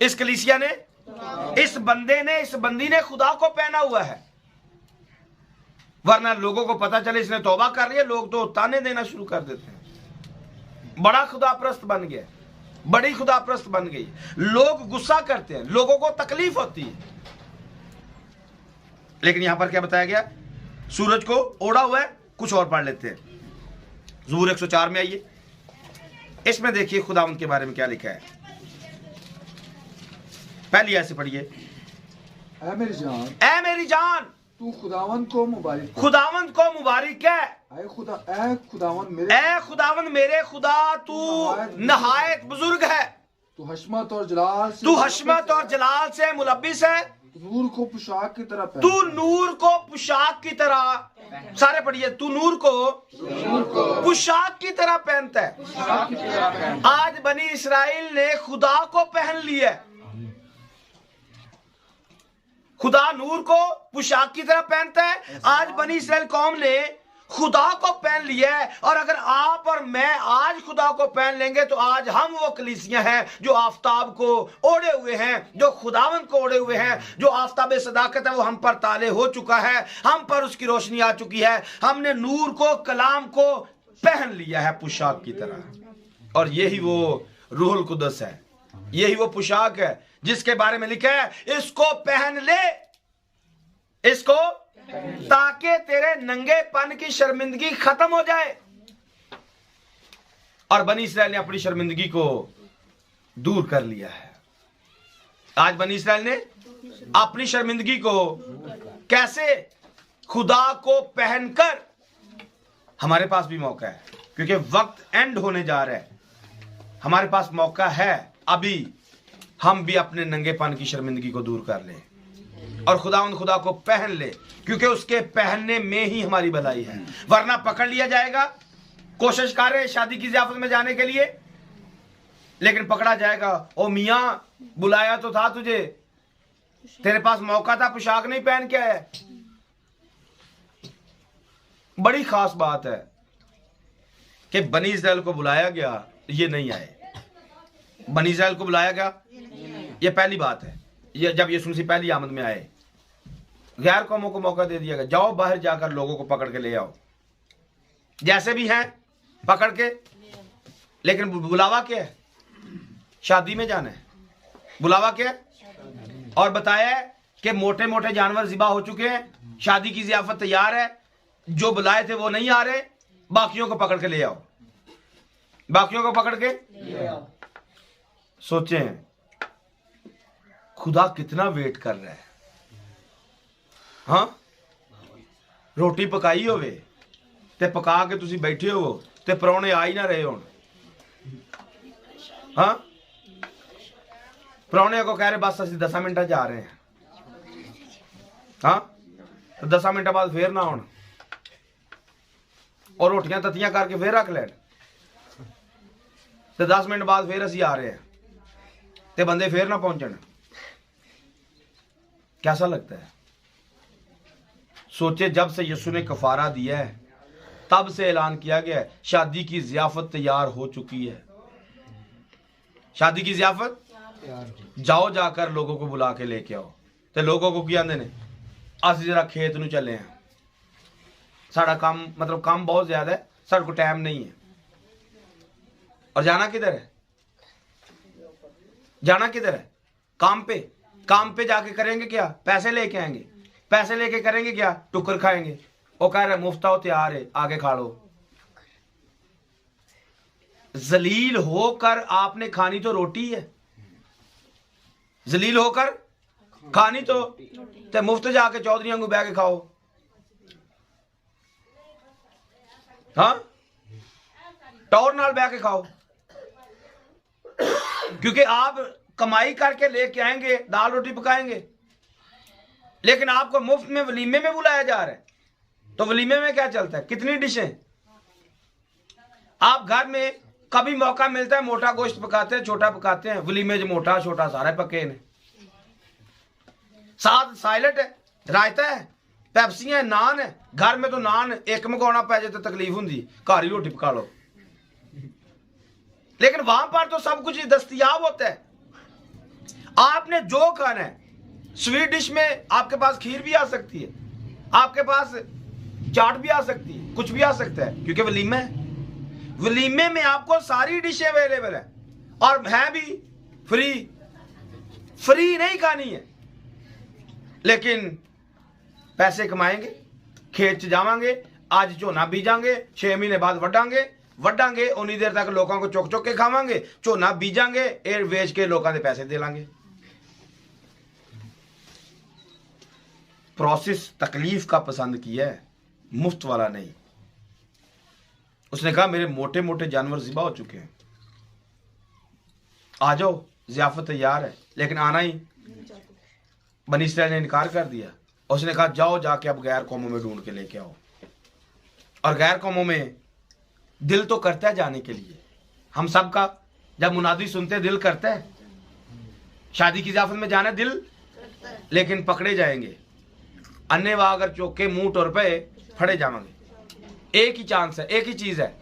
इस कलीसिया ने, इस बंदे ने, इस बंदी ने खुदा को पहना हुआ है। वरना लोगों को पता चले इसने तौबा कर लिया, लोग तो ताने देना शुरू कर देते हैं। बड़ा खुदाप्रस्त बन गया, बड़ी खुदाप्रस्त बन गई। लोग गुस्सा करते हैं, लोगों को तकलीफ होती है। लेकिन यहां पर क्या बताया गया? सूरज को ओढ़ा हुआ है। कुछ और पढ़ लेते हैं। ज़बूर 104 में आइए, इसमें देखिए खुदावंद के बारे में क्या लिखा है। पहली ऐसे पढ़िए, ऐ मेरी जान, ऐ मेरी जान, तू खुदावन को मुबारक कर। खुदावंद को मुबारक है। ऐ खुदावन ऐ खुदावंद मेरे खुदा, तू नहायत बुजुर्ग है, तू हशमत और जलाल से, तू हशमत और जलाल से मुलब्बिस है, नूर को पोशाक की तरह पहन। तू नूर को पोशाक की तरह, सारे पढ़िए, तू नूर को पोशाक की तरह पहनता है। आज बनी इस्राइल ने खुदा को पहन लिया। खुदा नूर को पोशाक की तरह पहनता है। आज बनी इस्राइल कौम ने खुदा को पहन लिया है। और अगर आप और मैं आज खुदा को पहन लेंगे तो आज हम वो कलीसियां हैं जो आफताब को ओढ़े हुए हैं, जो खुदावंद को ओढ़े हुए हैं, जो आफताब सदाकत है वो हम पर ताले हो चुका है, हम पर उसकी रोशनी आ चुकी है। हमने नूर को, कलाम को पहन लिया है पोशाक की तरह। और यही वो रूहुल कुदस है, यही वो पोशाक है जिसके बारे में लिखा है, इसको पहन ले, इसको, ताकि तेरे नंगेपन की शर्मिंदगी खत्म हो जाए। और बनी इस्राइल ने अपनी शर्मिंदगी को दूर कर लिया है। आज बनी इस्राइल ने अपनी शर्मिंदगी को कैसे, खुदा को पहनकर। हमारे पास भी मौका है, क्योंकि वक्त एंड होने जा रहा है। हमारे पास मौका है, अभी हम भी अपने नंगेपन की शर्मिंदगी को दूर कर लें और खुदा को पहन ले, क्योंकि उसके पहनने में ही हमारी भलाई है। वरना पकड़ लिया जाएगा। कोशिश कर रहे शादी की ज़ियाफत में जाने के लिए, लेकिन पकड़ा जाएगा। ओ मियां, बुलाया तो था तुझे, तेरे पास मौका था, पोशाक नहीं पहन के आया। बड़ी खास बात है कि बनी इस्राइल को बुलाया गया, ये नहीं आए। बनी इस्राइल को बुलाया गया, ये पहली बात है। ये जब यीशु मसीह पहली आमद में आए, गैर कौमों को मौका दे दिया गया, जाओ बाहर जाकर लोगों को पकड़ के ले आओ, जैसे भी हैं पकड़ के। लेकिन बुलावा क्या है? शादी में जाना है। बुलावा क्या है? और बताया कि मोटे मोटे जानवर ज़िबा हो चुके हैं, शादी की ज़ियाफत तैयार है, जो बुलाए थे वो नहीं आ रहे, बाकियों को पकड़ के ले आओ, बाकियों को पकड़ के ले आओ। सोचें खुदा कितना वेट कर रहा है। हाँ, रोटी पकाई होवे ते पका के तुसी बैठे हो ते परौने आ ही ना रहे होण। हाँ, परौने को कह रहे बस असं 10 मिनट जा रहे हैं। हाँ, तो 10 मिनट बाद फिर ना आउण और रोटियां ततियां करके फिर रख लैन, तो 10 मिनट बाद फिर असी आ रहे हैं ते बंदे फिर ना पहुंचन। कैसा लगता है? सोचे, जब से यीशु ने कफारा दिया है तब से ऐलान किया गया है शादी की ज़ियाफत तैयार हो चुकी है। शादी की ज़ियाफत, जाओ जाकर लोगों को बुला के लेके आओ। तो लोगों को क्या ने अस जरा खेत नूं चले हैं, साड़ा काम, मतलब काम बहुत ज्यादा है, साढ़े को टाइम नहीं है। और जाना किधर है? जाना किधर है? काम पे। काम पे जाके करेंगे क्या? पैसे लेके आएंगे। पैसे लेके करेंगे क्या? टुकर खाएंगे। वो कह रहे मुफ्ता हो, तैयार है, आगे खा लो। जलील होकर आपने खानी तो रोटी है, जलील होकर खानी तो मुफ्त जाके चौधरी वांगू बह के खाओ। हाँ, टौर नाल बह के खाओ, क्योंकि आप कमाई करके लेके आएंगे, दाल रोटी पकाएंगे, लेकिन आपको मुफ्त में वलीमे में बुलाया जा रहा है। तो वलीमे में क्या चलता है? कितनी डिशें। आप घर में कभी मौका मिलता है मोटा गोश्त पकाते हैं, छोटा पकाते हैं, वलीमे जो मोटा छोटा सारे पके ने, साथ साइलेट है, रायता है, पेप्सी है, नान है। घर में तो नान एक मंगाना पै जाए तो तकलीफ होंगी, घर ही रोटी पका लो। लेकिन वहां पर तो सब कुछ दस्तयाब होता है। आपने जो खाना है, स्वीट डिश में आपके पास खीर भी आ सकती है, आपके पास चाट भी आ सकती है, कुछ भी आ सकता है, क्योंकि वलीमा है। वलीमे में आपको सारी डिशें अवेलेबल है और है भी फ्री। फ्री नहीं खानी है, लेकिन पैसे कमाएंगे, खेत च जावांगे, आज झोना बीजांगे, 6 महीने बाद वड्डांगे, उन्नी देर तक लोगों को चुक चुक के खावांगे, झोना बीजांगे, एयर वेच के लोगों के पैसे दे लांगे। प्रोसेस तकलीफ का पसंद किया है, मुफ्त वाला नहीं। उसने कहा मेरे मोटे मोटे जानवर ज़िबा हो चुके हैं, आ जाओ, ज़ियाफत तैयार है, लेकिन आना ही बनी इसराइल ने इनकार कर दिया। उसने कहा जाओ जाके अब गैर कौमों में ढूंढ के लेके आओ। और गैर कौमों में दिल तो करता है जाने के लिए, हम सब का जब मुनादी सुनते दिल करता है, शादी की ज़ियाफत में जाना दिल, लेकिन पकड़े जाएंगे, अन्य वहां अगर चौके मुंह टोर पे फड़े जाएंगे। एक ही चांस है, एक ही चीज है,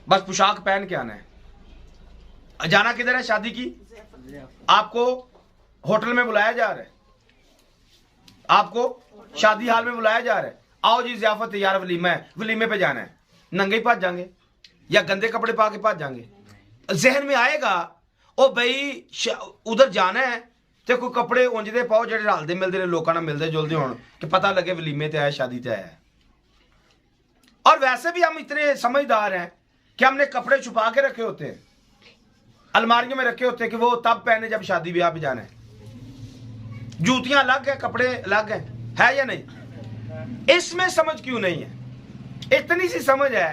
बस पोशाक पहन के आना है। जाना किधर है? शादी की, आपको होटल में बुलाया जा रहा है, आपको शादी हाल में बुलाया जा रहा है, आओ जी ज़ियाफत तैयार, वलीमा है, वलीमे पे जाना है, नंगे ही भाज जाएंगे या गंदे कपड़े पा के भाज जाएंगे। जहन में आएगा ओ भाई उधर जाना है तो कोई कपड़े उंजदे पाओ जेडे रलदे मिलते लोगों नाल मिलते जुलते होण कि पता लगे वलीमे ते आया, शादी ते आया। और वैसे भी हम इतने समझदार हैं कि हमने कपड़े छुपा के रखे होते हैं, अलमारियों में रखे होते हैं कि वो तब पहने जब शादी ब्याह पे जाना है। जूतियां अलग है, कपड़े अलग है या नहीं? इसमें समझ क्यों नहीं है? इतनी सी समझ है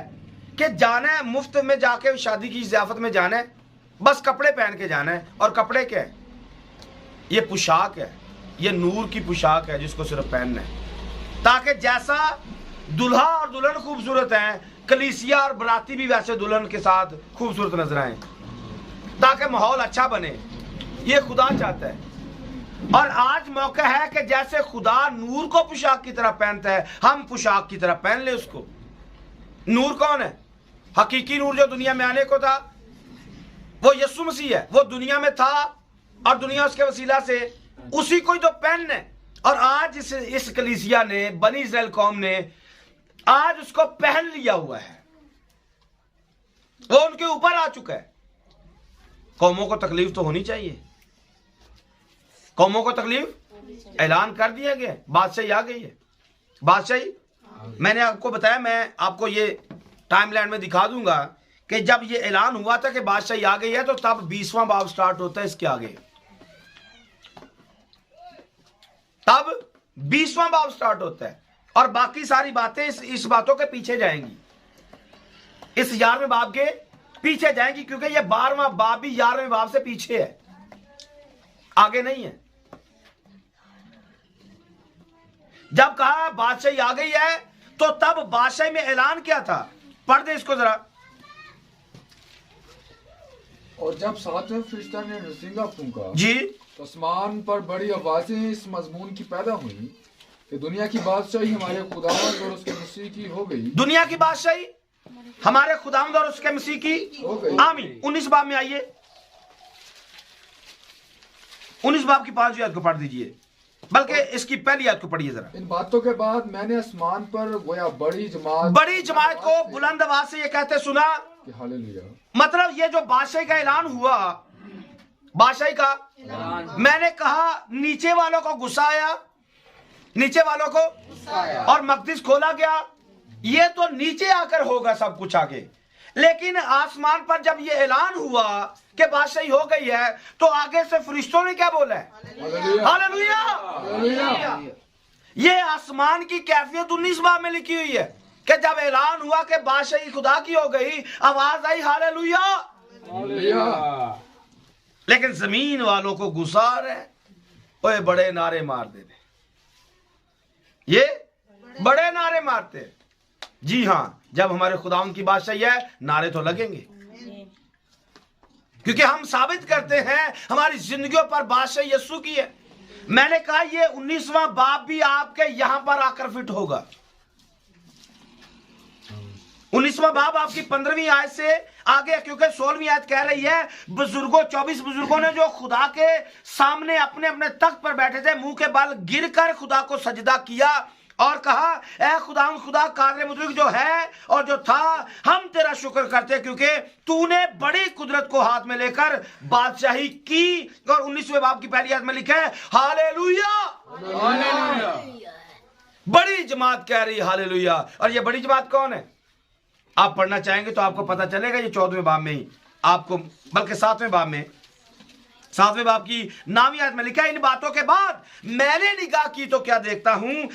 कि जाना है मुफ्त में, जाके शादी की ज़ियाफत में जाना है, बस कपड़े पहन के जाना है। और कपड़े क्या है? ये पोशाक है, ये नूर की पोशाक है जिसको सिर्फ पहनना है, ताकि जैसा दुल्हा और दुल्हन खूबसूरत हैं, कलीसिया और बराती भी वैसे दुल्हन के साथ खूबसूरत नजर आए, ताकि माहौल अच्छा बने। ये खुदा चाहता है। और आज मौका है कि जैसे खुदा नूर को पोशाक की तरह पहनता है, हम पोशाक की तरह पहन ले उसको। नूर कौन है? हकीकी नूर जो दुनिया में आने को था वो यीशु मसीह है। वो दुनिया में था और दुनिया उसके वसीला से उसी को ही तो पहनने। और आज इस कलीसिया ने, बनी इस्राएल कौम ने आज उसको पहन लिया हुआ है, वो उनके ऊपर आ चुका है। कौमों को तकलीफ तो होनी चाहिए, कौमों को तकलीफ ऐलान कर दिया गया, बादशाही आ गई है। बादशाही मैंने आपको बताया, मैं आपको ये टाइमलाइन में दिखा दूंगा कि जब ये ऐलान हुआ था कि बादशाही आ गई है तो तब 20वां बाब स्टार्ट होता है इसके आगे, तब 20वां बाब स्टार्ट होता है और बाकी सारी बातें इस बातों के पीछे जाएंगी, इस 11वें बाब के पीछे जाएंगी, क्योंकि ये 12वां बाब भी 11वें बाब से पीछे है, आगे नहीं है। जब कहा बादशाही आ गई है तो तब बादशाही में ऐलान क्या था? पढ़ दे इसको जरा। और जब सातवें फरिश्ता ने नरसिंगा फूंका जी, तो आसमान पर बड़ी आवाजें इस मजमून की पैदा हुई कि दुनिया की बादशाही हमारे खुदावंद और उसके मसीह की हो गई। दुनिया की बादशाही हमारे खुदावंद और उसके मसीह की हो गई। आमीन। 19 बाब में आइए, 19 बाब की 5वीं आयत को पढ़ दीजिए, बल्कि इसकी पहली आयत को पढ़िए जरा। इन बातों के बाद मैंने आसमान पर गोया बड़ी जमात को बुलंद आवाज से ये कहते सुना कि हालेलुया। मतलब ये जो बादशाही का ऐलान हुआ, बादशाही का मैंने कहा नीचे वालों को गुस्सा आया, नीचे वालों को और मकदस खोला गया। ये तो नीचे आकर होगा सब कुछ आगे, लेकिन आसमान पर जब ये ऐलान हुआ कि बादशाही हो गई है तो आगे से फरिश्तों ने क्या बोला है? हालेलुया। ये आसमान की कैफियत 19 बाब में लिखी हुई है कि जब ऐलान हुआ कि बादशाही खुदा की हो गई, आवाज आई हालेलुया। लेकिन जमीन वालों को गुस्सा आ रहा है, ओए बड़े नारे मार दे, ये बड़े नारे मारते। जी हाँ, जब हमारे खुदावंद की बादशाही है नारे तो लगेंगे, क्योंकि हम साबित करते हैं हमारी जिंदगियों पर बादशाही यीशु की है। मैंने कहा ये 19वां बाब भी आपके यहां पर आकर फिट होगा। 19वां बाब आपकी 15वीं आयत से आगे, क्योंकि 16वीं आयत कह रही है बुजुर्गों, 24 बुजुर्गों ने जो खुदा के सामने अपने अपने तख्त पर बैठे थे, मुंह के बल गिरकर खुदा को सजदा किया और कहा ऐ खुदा कादर मुतलक जो है और जो था, हम तेरा शुक्र करते क्योंकि तूने बड़ी कुदरत को हाथ में लेकर बादशाही की। और 19वें बाब की पहली आयत में लिखा है हालेलुया। बड़ी जमात कह रही हालेलुया। और ये बड़ी जमात कौन है? आप पढ़ना चाहेंगे तो आपको पता चलेगा, ये 14वें बाब में ही आपको, बल्कि 7वें बाब में, 7वें बाब की 9वीं आयत में लिखा है, इन बातों के बाद मैंने निगाह की तो क्या देखता हूं,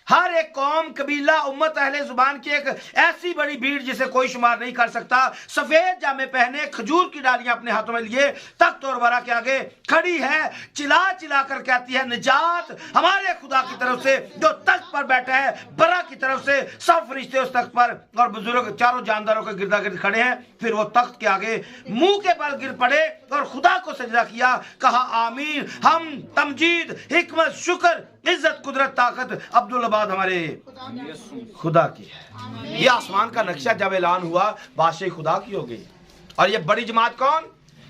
हर एक कौम, कबीला, उम्मत, अहले जुबान की एक ऐसी बड़ी भीड़ जिसे कोई शुमार नहीं कर सकता, सफेद जामे पहने, खजूर की डालियां अपने हाथों में लिए, तख्त और बरा के आगे खड़ी है, चिल्ला चिल्ला कर कहती है, निजात हमारे खुदा की तरफ से जो तख्त पर बैठा है, बरा की तरफ से। सब फरिश्ते उस तख्त पर और बुजुर्ग चारों जानदारों के गिरदा गिर्द खड़े हैं। फिर वो तख्त के आगे मुंह के बल गिर पड़े और खुदा को सजदा किया, कहा आमीन, हम तमजीद, हिकमत, शुक्र, इज्जत, कुदरत, ताकत अब्दुल आबाद हमारे खुदा की है। ये आसमान का नक्शा जब ऐलान हुआ, बादशाह खुदा की हो गई। और ये बड़ी जमात कौन?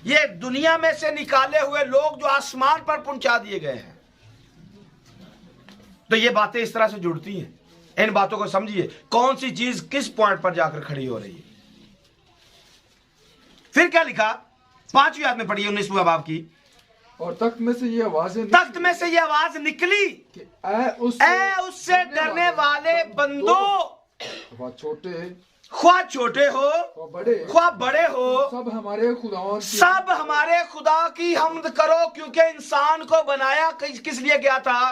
ये दुनिया में से निकाले हुए लोग जो आसमान पर पहुंचा दिए गए हैं। तो ये बातें इस तरह से जुड़ती हैं। इन बातों को समझिए, कौन सी चीज किस पॉइंट पर जाकर खड़ी हो रही है। फिर क्या लिखा 5वीं आयत में पढ़िए 19वें बाब की, और तख्त में से ये आवाजें तख्त में से ये आवाज निकली, ऐ उससे डरने वाले बंदो, ख्वाह छोटे हो ख्वाह बड़े हो, सब हमारे खुदा की हमद करो, क्योंकि इंसान को बनाया किस लिए गया था?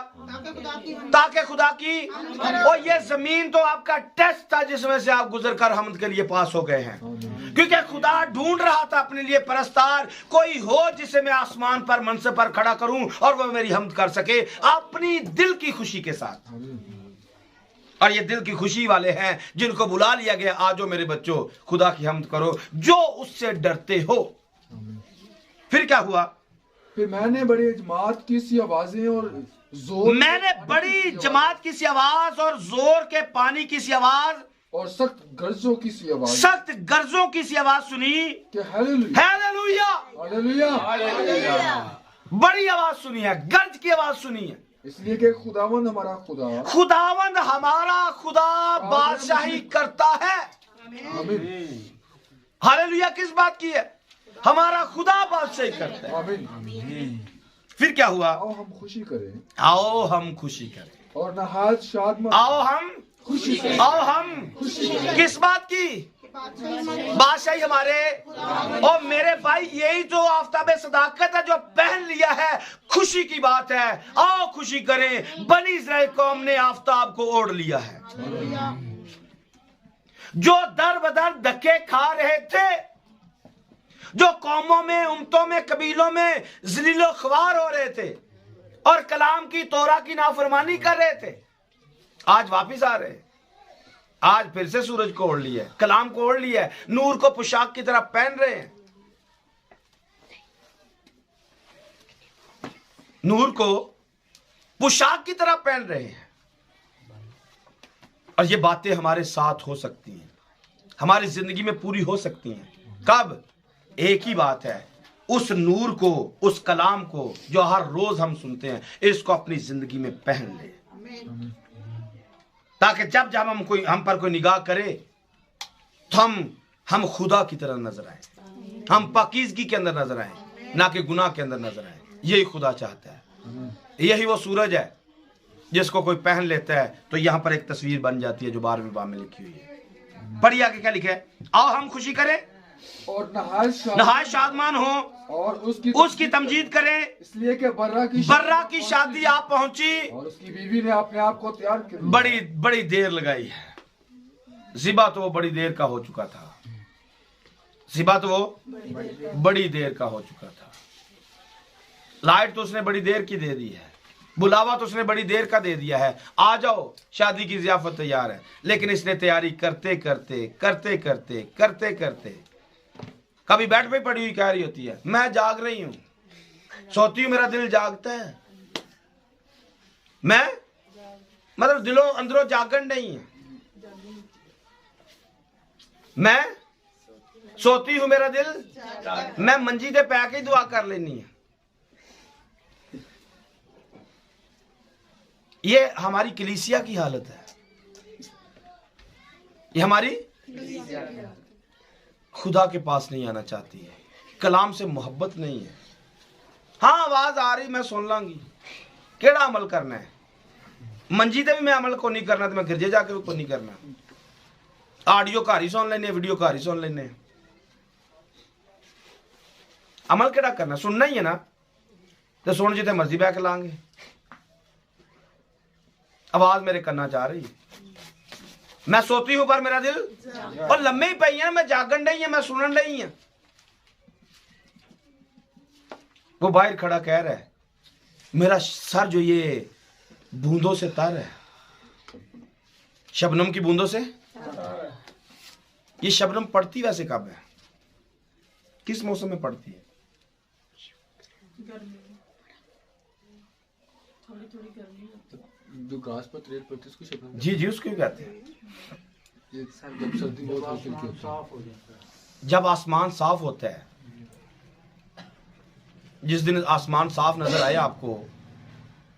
ताकि खुदा की। और ये जमीन तो आपका टेस्ट था जिसमें से आप गुजर कर हमद के लिए पास हो गए हैं, क्योंकि खुदा ढूंढ रहा था अपने लिए परस्तार, कोई हो जिसे मैं आसमान पर मनसब पर खड़ा करूं और वह मेरी हमद कर सके अपनी दिल की खुशी के साथ। और ये दिल की खुशी वाले हैं जिनको बुला लिया गया, आजो मेरे बच्चों खुदा की हमद करो जो उससे डरते हो। फिर क्या हुआ? फिर मैंने बड़ी जमात की सी आवाजें और जोर, मैंने बड़ी जमात की सी आवाज और जोर के पानी की सी आवाज और सख्त गर्जों की सी आवाज, सख्त गर्जों की सी आवाज सुनी कि हालेलुया हालेलुया हालेलुया हालेलुया। बड़ी आवाज सुनी है, गर्ज की आवाज सुनी है, इसलिए कि खुदावंद हमारा खुदा, खुदावंद हमारा खुदा बादशाही करता है। आमीन। हालेलुया किस बात की है? हमारा खुदा बादशाही करता है। आमीन। फिर क्या हुआ? आओ हम खुशी करें, आओ हम खुशी करें, और नहायत शाद, आओ हम खुशी करें, आओ हम किस बात की? बादशाही हमारे। और मेरे भाई यही जो आफ्ताब सदाकत है जो पहन लिया है, खुशी की बात है। आओ खुशी करें, बनी इस्राएल कौम ने आफ्ताब को ओढ़ लिया है। जो दर बदर धक्के खा रहे थे, जो कौमों में, उम्मतों में, कबीलों में जलीलो ख्वार हो रहे थे और कलाम की, तोरा की नाफरमानी कर रहे थे, आज वापिस आ रहे हैं। आज फिर से सूरज को ओढ़ लिया है, कलाम को ओढ़ लिया है, नूर को पोशाक की तरह पहन रहे हैं, नूर को पोशाक की तरह पहन रहे हैं। और ये बातें हमारे साथ हो सकती हैं, हमारी जिंदगी में पूरी हो सकती हैं। कब? एक ही बात है, उस नूर को, उस कलाम को जो हर रोज हम सुनते हैं, इसको अपनी जिंदगी में पहन ले, ताकि जब जब हम पर कोई निगाह करे तो हम खुदा की तरह नजर आए, हम पाकीज़गी के अंदर नजर आए, ना कि गुनाह के अंदर नजर आए। यही खुदा चाहता है। यही वो सूरज है जिसको कोई पहन लेता है तो यहां पर एक तस्वीर बन जाती है जो 12वीं बाब में लिखी हुई है। पढ़िए आगे क्या लिखा है? आओ हम खुशी करें और नहायत शादमान हो और उसकी तमजीद करें, इसलिए कि बर्रा की शादी आप पहुंची और उसकी बीवी ने अपने आप को तैयार कर लिया। बड़ी देर लगाई है। ज़िबा तो वो बड़ी देर का हो चुका था, ज़िबा तो वो बड़ी देर का हो चुका था। लाइट तो उसने बड़ी देर की दे दी है, बुलावा तो उसने बड़ी देर का दे दिया है, आ जाओ शादी की ज़ियाफत तैयार है। लेकिन इसने तैयारी करते करते कभी बेड पे पड़ी हुई कह रही होती है, मैं जाग रही हूं, सोती हूं, मेरा दिल जागता है, मैं मतलब दिलों अंदरों जागन नहीं है, मैं सोती हूं, मेरा दिल, मैं मंजी दे पै के दुआ कर लेनी है। ये हमारी कलीसिया की हालत है, ये हमारी खुदा के पास नहीं आना चाहती है, कलाम से मोहब्बत नहीं है। हाँ आवाज आ रही, मैं सुन लांगी, केड़ा अमल करना है, मंजी ते भी मैं अमल को नहीं करना, तो मैं गिरजे जाके भी को नहीं करना, ऑडियो घर ही सुन लेने, वीडियो घर ही सुन लेने। अमल केड़ा करना, सुनना ही है ना, तो सुन जिते मर्जी बैक लांगे। आवाज मेरे कन्ना जा रही है, मैं सोती हूं पर मेरा दिल और लम्बे ही पई है, मैं जागन नहीं है, मैं सुनन नहीं है। वो बाहर खड़ा कह रहा है मेरा सर जो ये बूंदों से तर है, शबनम की बूंदों से। ये शबनम पड़ती वैसे कब है, किस मौसम में पड़ती है? जो घास पर रेत पड़ती है उसको शबनम। जी जी, उसको कहते हैं। जब सर्दी बहुत हल्की होती है, जब आसमान साफ होता है, जिस दिन आसमान साफ नजर आए आपको,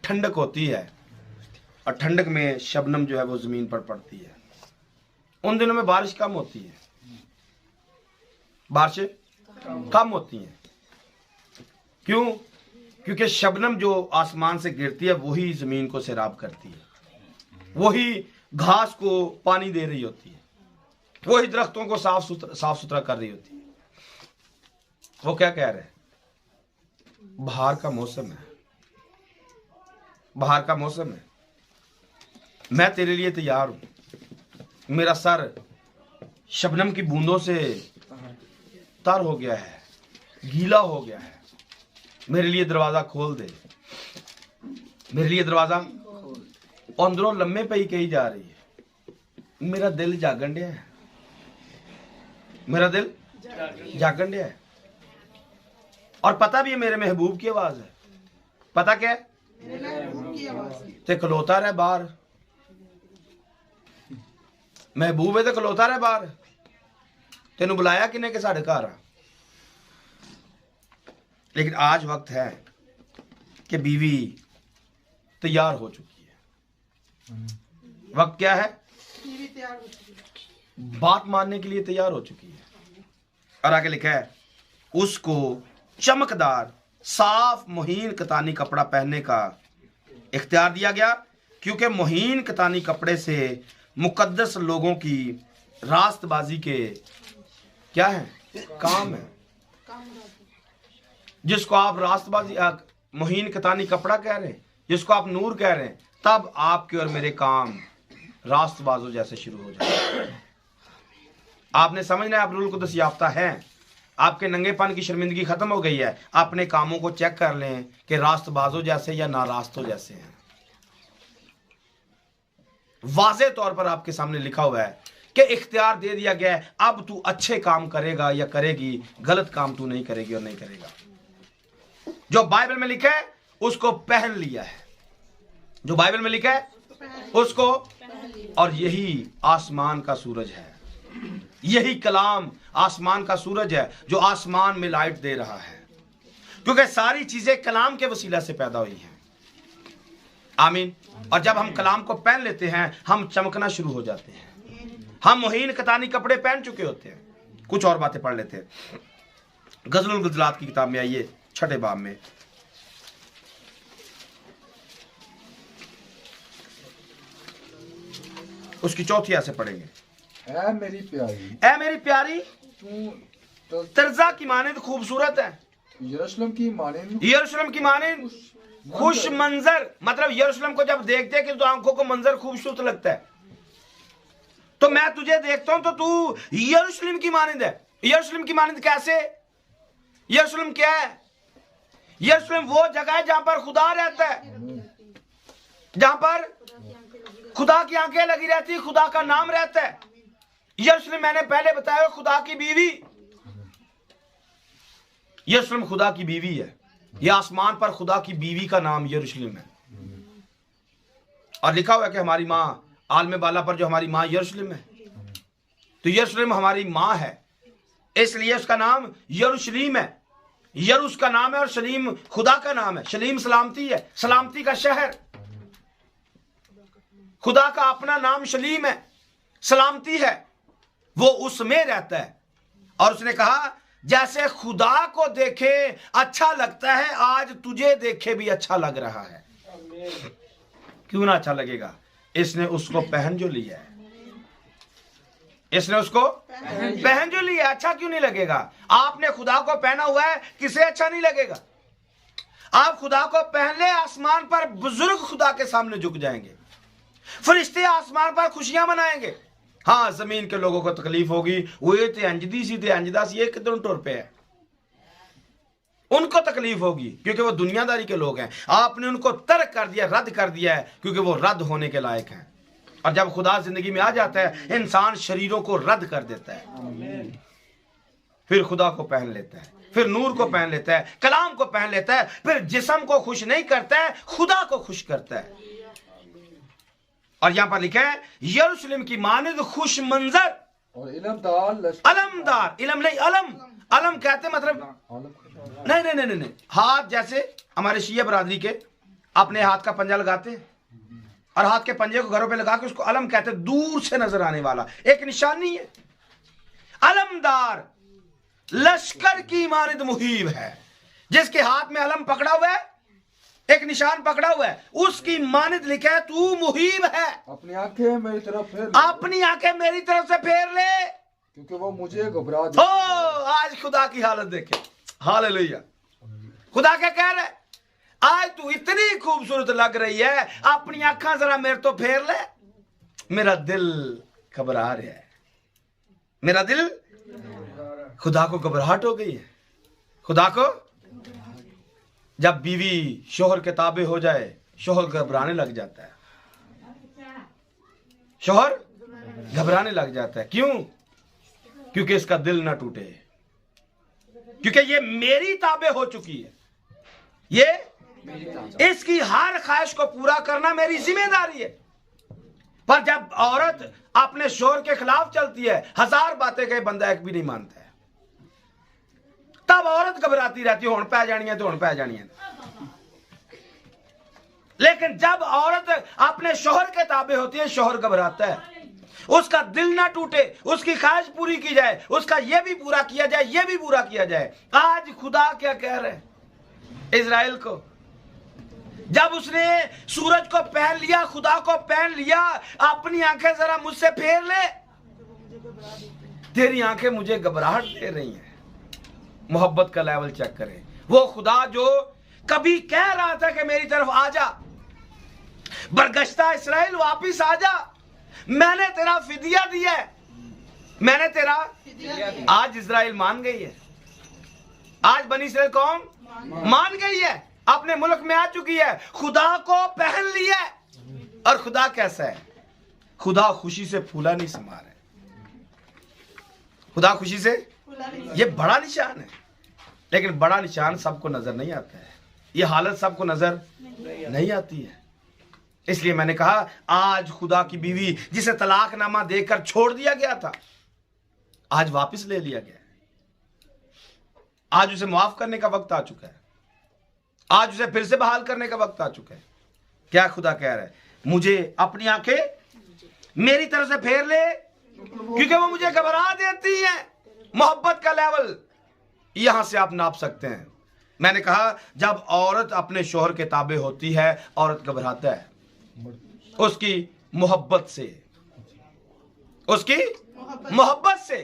ठंडक होती है, और ठंडक में शबनम जो है वो जमीन पर पड़ती है। उन दिनों में बारिश कम होती है, बारिशें कम होती हैं। क्यों? क्योंकि शबनम जो आसमान से गिरती है वही जमीन को सैराब करती है, वही घास को पानी दे रही होती है, वही दरख्तों को साफ सुथरा कर रही होती है। वो क्या कह रहे हैं? बाहर का मौसम है, बाहर का मौसम है, मैं तेरे लिए तैयार हूं। मेरा सर शबनम की बूंदों से तर हो गया है, गीला हो गया है, मेरे लिए दरवाजा खोल दे, मेरे लिए दरवाजा। अंदरों लम्बे पे ही कही जा रही है, मेरा दिल जागन डया है, मेरा दिल जागन डया है। और पता भी है मेरे महबूब की आवाज है। पता क्या है? ते खलोता रहे बाहर, महबूब है तो खलोता रहे बाहर। तेन बुलाया किने के साढ़े घर आ। लेकिन आज वक्त है कि बीवी तैयार हो चुकी है। वक्त क्या है? बीवी तैयार हो चुकी है, बात मानने के लिए तैयार हो चुकी है। और आगे लिखा है उसको चमकदार साफ मुहीन कतानी कपड़ा पहनने का इख्तियार दिया गया, क्योंकि मुहीन कतानी कपड़े से मुकद्दस लोगों की रास्तबाजी के क्या है? काम है। जिसको आप रास्तबाजी मुहीन कतानी कपड़ा कह रहे हैं, जिसको आप नूर कह रहे हैं, तब आपके और मेरे काम रास्तबाजों जैसे शुरू हो जाए। आपने समझना है आप रूल कुदस याफ्ता हैं, आपके नंगेपन की शर्मिंदगी खत्म हो गई है। अपने कामों को चेक कर लें कि रास्तबाजों जैसे या नारास्तों जैसे हैं। वाज़े तौर पर आपके सामने लिखा हुआ है कि इख्तियार दे दिया गया है, अब तू अच्छे काम करेगा या करेगी, गलत काम तू नहीं करेगी और नहीं करेगा। जो बाइबल में लिखा है उसको पहन लिया है, जो बाइबल में लिखा है उसको। और यही आसमान का सूरज है, यही कलाम आसमान का सूरज है जो आसमान में लाइट दे रहा है, क्योंकि सारी चीजें कलाम के वसीला से पैदा हुई हैं। आमीन। और जब हम कलाम को पहन लेते हैं हम चमकना शुरू हो जाते हैं। हम मुहीन कतानी कपड़े पहन चुके होते हैं। कुछ और बातें पढ़ लेते हैं। गज़लुल गुज़लात की किताब में आइए, 6 बाब में उसकी 4 आयत से पढ़ेंगे। ऐ मेरी प्यारी, ऐ मेरी प्यारी तू तर्जा की मानिंद खूबसूरत है, यरूशलेम की मानिंद यरूशलेम की मानिंद खुश मंजर। मतलब यरूशलेम को जब देखते हैं कि तो आंखों को मंजर खूबसूरत लगता है, तो मैं तुझे देखता हूं तो तू यरूशलेम की मानिंद है। यरूशलेम की मानिंद कैसे? यरूशलेम क्या है? यरूशलेम वो जगह है जहां पर खुदा रहता है, जहां पर खुदा की आंखें लगी रहती है, खुदा का नाम रहता है। यरूशलेम मैंने पहले बताया खुदा की बीवी, यरूशलेम खुदा की बीवी है। यह आसमान पर खुदा की बीवी का नाम यरूशलेम है। और लिखा हुआ है कि हमारी माँ आलम बाला पर जो हमारी माँ यरूशलेम है, तो यरूशलेम हमारी माँ है, इसलिए उसका नाम यरूशलेम है। यरूस का नाम है और शलीम खुदा का नाम है। शलीम सलामती है, सलामती का शहर। खुदा का अपना नाम शलीम है, सलामती है, वो उसमें रहता है। और उसने कहा जैसे खुदा को देखे अच्छा लगता है, आज तुझे देखे भी अच्छा लग रहा है। क्यों ना अच्छा लगेगा? इसने उसको पहन जो लिया है। इसने उसको पहन जो लिया, अच्छा क्यों नहीं लगेगा? आपने खुदा को पहना हुआ है, किसे अच्छा नहीं लगेगा? आप खुदा को पहन ले, आसमान पर बुजुर्ग खुदा के सामने झुक जाएंगे, फरिश्ते आसमान पर खुशियां मनाएंगे। हाँ, जमीन के लोगों को तकलीफ होगी, वो ये थे अंजदी सी थे अंजदा सी, ये कितने टुर पे है, उनको तकलीफ होगी क्योंकि वो दुनियादारी के लोग हैं। आपने उनको तर्क कर दिया, रद्द कर दिया है, क्योंकि वो रद्द होने के लायक हैं। और जब खुदा जिंदगी में आ जाता है, इंसान शरीरों को रद्द कर देता है, फिर खुदा को पहन लेता है, फिर नूर को पहन लेता है, कलाम को पहन लेता है, फिर जिस्म को खुश नहीं करता है, खुदा को खुश करता है। और यहां पर लिखा है यरूशलेम की मानिद खुश मंजर और इलमदार, अलमदार, इलम नहीं अलम, अलम कहते मतलब नहीं, हाथ जैसे हमारे शिया बरादरी के अपने हाथ का पंजा लगाते हैं और हाथ के पंजे को घरों पे लगा के उसको अलम कहते हैं, दूर से नजर आने वाला एक निशानी है। अलमदार लश्कर की मानिद मुहीब है, जिसके हाथ में अलम पकड़ा हुआ है, एक निशान पकड़ा हुआ है, उसकी मानिद लिखा है तू मुहीब है। अपनी आंखें मेरी तरफ फेर ले, अपनी आंखें मेरी तरफ से फेर ले, क्योंकि वो मुझे घबरा ओ दे। आज खुदा की हालत देखे, हालेलुया। खुदा क्या कह रहा है? आज तू इतनी खूबसूरत लग रही है, अपनी आंखें जरा मेरे तो फेर ले, मेरा दिल घबरा रहा है, मेरा दिल। खुदा को घबराहट हो गई है। खुदा को जब बीवी शोहर के ताबे हो जाए, शोहर घबराने लग जाता है, शोहर घबराने लग जाता है। क्यों? क्योंकि इसका दिल ना टूटे, क्योंकि ये मेरी ताबे हो चुकी है, ये इसकी हर ख्वाहिश को पूरा करना मेरी जिम्मेदारी है। पर जब औरत अपने शोहर के खिलाफ चलती है, हजार बातें कहे, बंदा एक भी नहीं मानता है, तब औरत घबराती रहती है, हुण पै जानी है तो हुण पै जानी है। लेकिन जब औरत अपने शोहर के ताबे होती है, शोहर घबराता है, उसका दिल ना टूटे, उसकी ख्वाहिश पूरी की जाए, उसका ये भी पूरा किया जाए, ये भी पूरा किया जाए। आज खुदा क्या कह रहे हैं इजराइल को? जब उसने सूरज को पहन लिया, खुदा को पहन लिया, अपनी आंखें जरा मुझसे फेर ले, तेरी आंखें मुझे घबराहट दे रही हैं। मोहब्बत का लेवल चेक करें। वो खुदा जो कभी कह रहा था कि मेरी तरफ आ जा, बरगश्ता इस्राएल वापिस आ जा, मैंने तेरा फिदिया दिया है, मैंने तेरा। आज इस्राएल मान गई है, आज बनी इस्राएल कौम मान गई है, अपने मुल्क में आ चुकी है, खुदा को पहन लिया है। और खुदा कैसा है? खुदा खुशी से फूला नहीं समा रहा है, खुदा खुशी से, ये बड़ा निशान है। लेकिन बड़ा निशान सबको नजर नहीं आता है, ये हालत सबको नजर नहीं आती है। इसलिए मैंने कहा आज खुदा की बीवी जिसे तलाकनामा देकर छोड़ दिया गया था, आज वापस ले लिया गया है, आज उसे माफ करने का वक्त आ चुका है, आज उसे फिर से बहाल करने का वक्त आ चुका है। क्या खुदा कह रहा है? मुझे अपनी आंखें मेरी तरफ से फेर ले, क्योंकि वो मुझे घबरा देती है। मोहब्बत का लेवल यहां से आप नाप सकते हैं। मैंने कहा जब औरत अपने शोहर के ताबे होती है, औरत घबराता है उसकी मोहब्बत से, उसकी मोहब्बत से,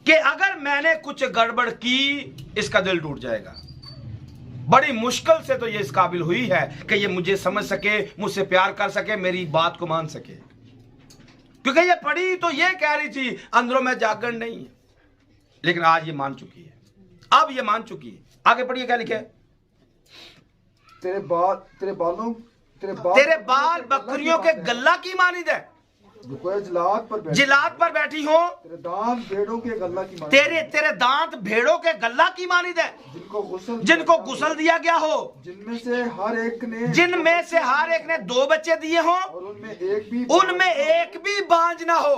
कि अगर मैंने कुछ गड़बड़ की इसका दिल टूट जाएगा। बड़ी मुश्किल से तो ये इस काबिल हुई है कि ये मुझे समझ सके, मुझसे प्यार कर सके, मेरी बात को मान सके, क्योंकि ये पढ़ी तो ये कह रही थी अंदरों में जागरण नहीं है, लेकिन आज ये मान चुकी है, अब ये मान चुकी है। आगे पढ़िए क्या लिखे? तेरे बाल बकरियों के गल्ला की मानिद है, जिलाद पर बैठी हो, तेरे दांत भेड़ों के गल्ला की मानिद, तेरे दांत भेड़ों के गल्ला की मानिद है, जिनको गुस्ल दिया गया हो, जिनमें से हर एक ने 2 बच्चे दिए हो, और उनमें एक भी बांझ ना हो।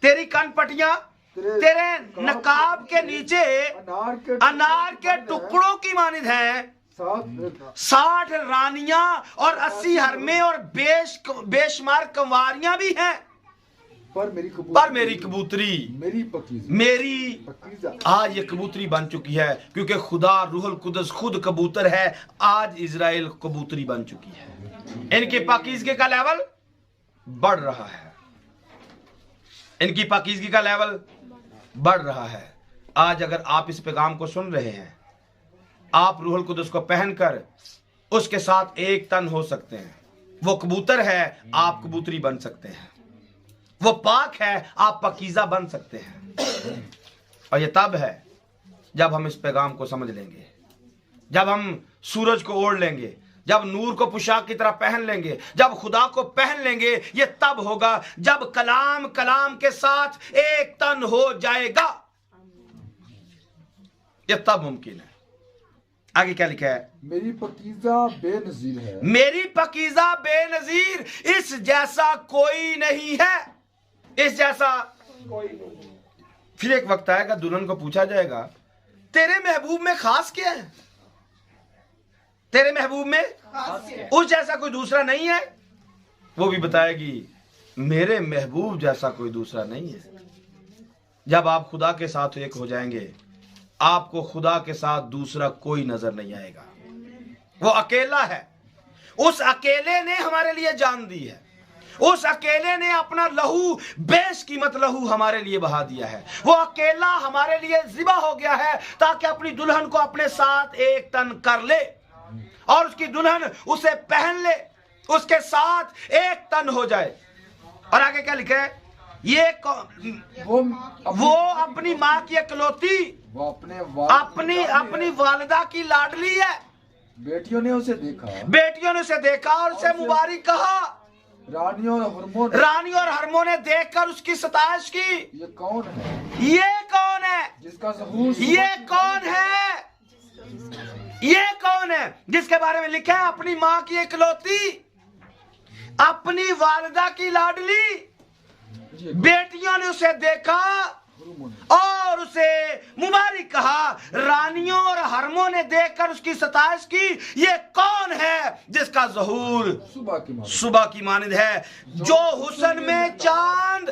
तेरी कनपटियां तेरे नकाब के नीचे अनार के टुकड़ों की मानिद हैं। 60 रानियां और 80 हरमें और बेशुमार कंवारियां भी हैं, पर मेरी कबूतरी, मेरी आज ये कबूतरी बन चुकी है, क्योंकि खुदा रूहुल कुदस खुद कबूतर है। आज इजराइल कबूतरी बन चुकी है, इनके पाकीज़गी का लेवल बढ़ रहा है। इनकी पाकीज़गी का लेवल बढ़ रहा है। आज अगर आप इस पैगाम को सुन रहे हैं, आप रूहुल कुदस को पहनकर उसके साथ एक तन हो सकते हैं। वो कबूतर है, आप कबूतरी बन सकते हैं। वो पाक है, आप पाकीज़ा बन सकते हैं। और ये तब है जब हम इस पैगाम को समझ लेंगे, जब हम सूरज को ओढ़ लेंगे, जब नूर को पोशाक की तरह पहन लेंगे, जब खुदा को पहन लेंगे। ये तब होगा जब कलाम कलाम के साथ एक तन हो जाएगा। ये तब मुमकिन है। आगे क्या लिखा है? मेरी पकीज़ा बेनजीर है। मेरी पकीज़ा बेनजीर, इस जैसा कोई नहीं है। इस जैसा कोई नहीं। फिर एक वक्त आएगा, दुल्हन को पूछा जाएगा, तेरे महबूब में खास क्या है? तेरे महबूब में उस जैसा कोई दूसरा नहीं है? वो भी बताएगी, मेरे महबूब जैसा कोई दूसरा नहीं है। जब आप खुदा के साथ एक हो जाएंगे, आपको खुदा के साथ दूसरा कोई नजर नहीं आएगा। वो अकेला है। उस अकेले ने हमारे लिए जान दी है। उस अकेले ने अपना लहू, बेशकीमत लहू हमारे लिए बहा दिया है। वो अकेला हमारे लिए ज़िबा हो गया है ताकि अपनी दुल्हन को अपने साथ एक तन कर ले और उसकी दुल्हन उसे पहन ले, उसके साथ एक तन हो जाए। और आगे क्या लिखा है? ये वो अपनी माँ की इकलौती, वो अपनी वालिदा की लाडली है। बेटियों ने उसे देखा और उसे मुबारक कहा। रानी और हरमों ने देखकर उसकी सताइश की। ये कौन है जिसका ज़हूर? ये कौन है जिसके बारे में लिखा है अपनी माँ की इकलौती, अपनी वालिदा की लाडली। बेटियों ने उसे देखा और उसे मुबारक कहा। रानियों और हरमों ने देखकर उसकी सताइश की। ये कौन है जिसका ज़हूर सुबह की मानिंद है, जो हुस्न में चांद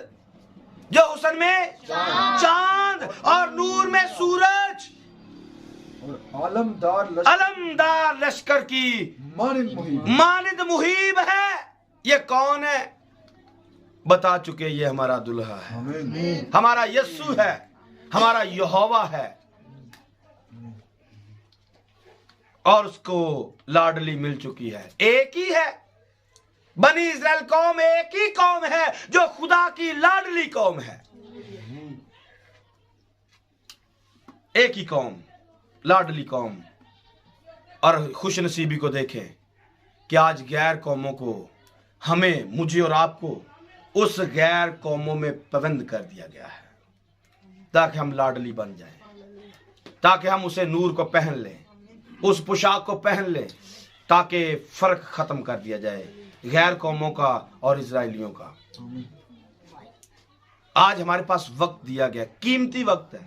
और नूर में सूरज, अलमदार लश्कर की मानिंद मुहीब है। ये कौन है? बता चुके, ये हमारा दुल्हा है, हमारा यस्सु है, हमारा यहोवा है। और उसको लाडली मिल चुकी है। एक ही है। बनी इस्राएल कौम एक ही कौम है जो खुदा की लाडली कौम है। एक ही कौम, लाडली कौम। और खुशनसीबी को देखें कि आज गैर कौमों को, हमें, मुझे और आपको उस गैर कौमों में पाबंद कर दिया गया है ताकि हम लाडली बन जाएं, ताकि हम उसे नूर को पहन लें, उस पोशाक को पहन लें, ताकि फर्क खत्म कर दिया जाए गैर कौमों का और इजराइलियों का। आज हमारे पास वक्त दिया गया, कीमती वक्त है।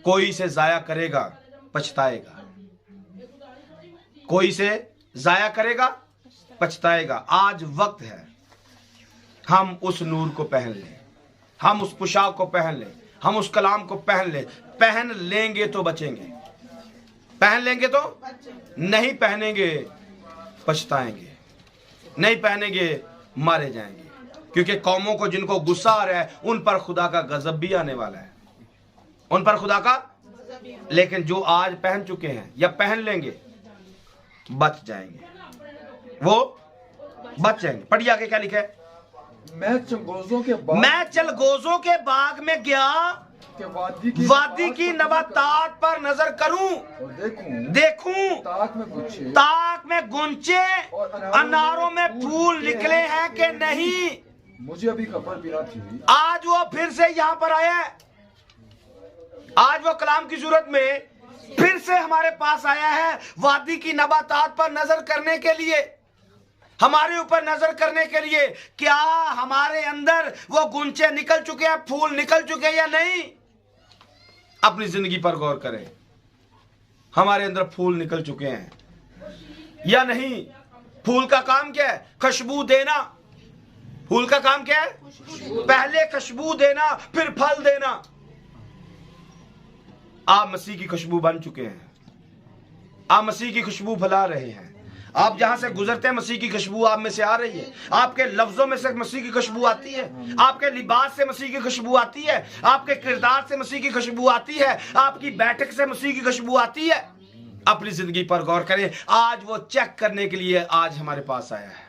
कोई इसे जाया करेगा, पछताएगा। कोई इसे जाया करेगा, पछताएगा। आज वक्त है हम उस नूर को पहन लें, हम उस पोशाक को पहन लें, हम उस कलाम को पहन लें। पहन लेंगे तो बचेंगे, पहन लेंगे तो, नहीं पहनेंगे पछताएंगे, नहीं पहनेंगे मारे जाएंगे। क्योंकि कौमों को जिनको गुस्सा आ रहा है उन पर खुदा का गजब भी आने वाला है, उन पर खुदा का। लेकिन जो आज पहन चुके हैं या पहन लेंगे बच जाएंगे, वो बच जाएंगे। पढ़िए आगे क्या लिखा है? मैं चलगोजों के बाग में गया वादी की नबातात पर नजर करूं, देखूं ताक में गुंचे अनारों में फूल निकले हैं कि नहीं। मुझे अभी खबर भी ना थी। आज वो फिर से यहाँ पर आया है। आज वो कलाम की सूरत में फिर से हमारे पास आया है, वादी की नबातात पर नजर करने के लिए, हमारे ऊपर नजर करने के लिए। क्या हमारे अंदर वो गुंचे निकल चुके हैं, फूल निकल चुके हैं या नहीं? अपनी जिंदगी पर गौर करें, हमारे अंदर फूल निकल चुके हैं या नहीं? फूल का काम क्या है? खुशबू देना। फूल का काम क्या है? पहले खुशबू देना, फिर फल देना। आप मसीह की खुशबू बन चुके हैं, आप मसीह की खुशबू फैला रहे हैं, आप जहां से गुजरते हैं मसीह की खुशबू आप में से आ रही है, आपके लफ्जों में से मसीह की खुशबू आती है, आपके लिबास से मसीह की खुशबू आती है, आपके किरदार से मसीह की खुशबू आती है, आपकी बैठक से मसीह की खुशबू आती है। अपनी जिंदगी पर गौर करें, आज वो चेक करने के लिए आज हमारे पास आया है।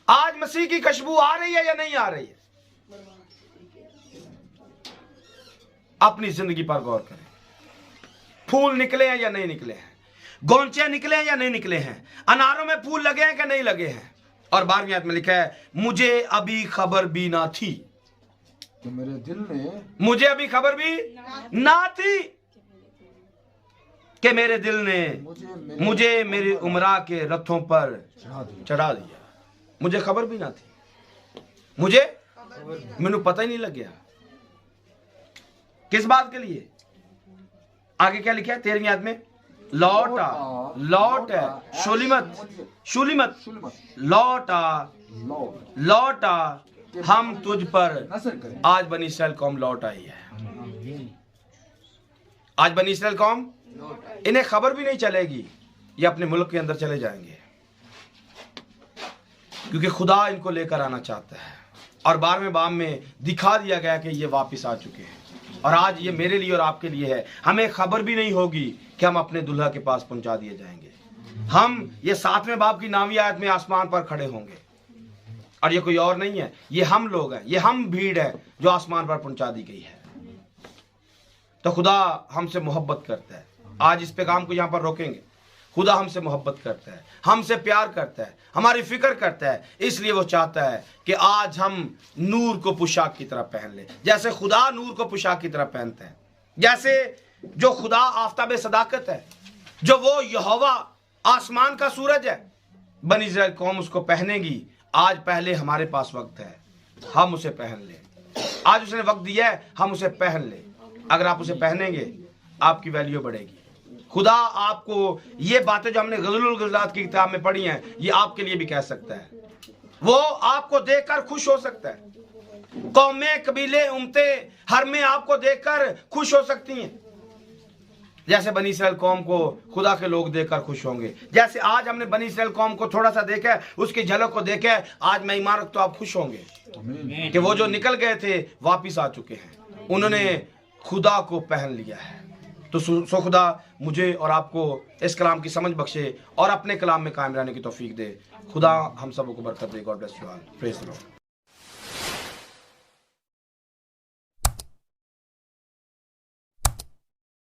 आज मसीह की खुशबू आ रही है या नहीं आ रही है? अपनी जिंदगी पर गौर करें। फूल निकले हैं या नहीं निकले हैं? गोंचे निकले हैं या नहीं निकले हैं? अनारों में फूल लगे हैं कि नहीं लगे हैं? और 12वीं आयत में लिखा है, मुझे अभी खबर भी ना थी, तो मेरे दिल ने, मुझे अभी खबर भी ना थी कि मेरे दिल ने मुझे मेरी उमरा के रथों पर चढ़ा दिया। मुझे खबर भी ना थी, मैनू पता ही नहीं लग गया। किस बात के लिए? आगे क्या लिखा है 13वीं आयत में? लौट है, शूली मत, लौट आ, हम तुझ पर। आज बनी इस्राएल कौम लौट आई है। आज बनी इस्राएल कौम, इन्हें खबर भी नहीं चलेगी ये अपने मुल्क के अंदर चले जाएंगे, क्योंकि खुदा इनको लेकर आना चाहता है। और 12वें बाब में दिखा दिया गया कि ये वापस आ चुके हैं। और आज ये मेरे लिए और आपके लिए है। हमें खबर भी नहीं होगी कि हम अपने दुल्हा के पास पहुंचा दिए जाएंगे। हम ये 7वें बाब की 9वीं आयत में आसमान पर खड़े होंगे, और ये कोई और नहीं है, ये हम लोग हैं, ये हम भीड़ है जो आसमान पर पहुंचा दी गई है। तो खुदा हमसे मोहब्बत करता है। आज इस पैगाम को यहां पर रोकेंगे। खुदा हमसे मोहब्बत करता है, हमसे प्यार करता है, हमारी फिक्र करता है। इसलिए वो चाहता है कि आज हम नूर को पोशाक की तरह पहन ले, जैसे खुदा नूर को पोशाक की तरह पहनता है। जैसे जो खुदा आफताब सदाकत है, जो वो यहोवा आसमान का सूरज है, बनी इस्राएल कौम उसको पहनेगी। आज पहले हमारे पास वक्त है, हम उसे पहन लें। आज उसने वक्त दिया है, हम उसे पहन लें। अगर आप उसे पहनेंगे आपकी वैल्यू बढ़ेगी। खुदा आपको ये बातें जो हमने गज़लुल ग़ज़लात की किताब में पढ़ी हैं, ये आपके लिए भी कह सकता है। वो आपको देखकर खुश हो सकता है। कौमें, कबीले, उम्मतें हर में आपको देखकर खुश हो सकती हैं, जैसे बनी इस्राएल कौम को खुदा के लोग देखकर खुश होंगे। जैसे आज हमने बनी इस्राएल कौम को थोड़ा सा देखा है, उसकी झलक को देखा है, आज मैं ईमान रखता हूं आप खुश होंगे कि वो जो निकल गए थे वापिस आ चुके हैं। उन्होंने खुदा को पहन लिया है। तो सो खुदा मुझे और आपको इस कलाम की समझ बख्शे और अपने कलाम में कायम रहने की तौफीक दे। खुदा हम सबको बरकत दे। God bless you all. Praise the Lord.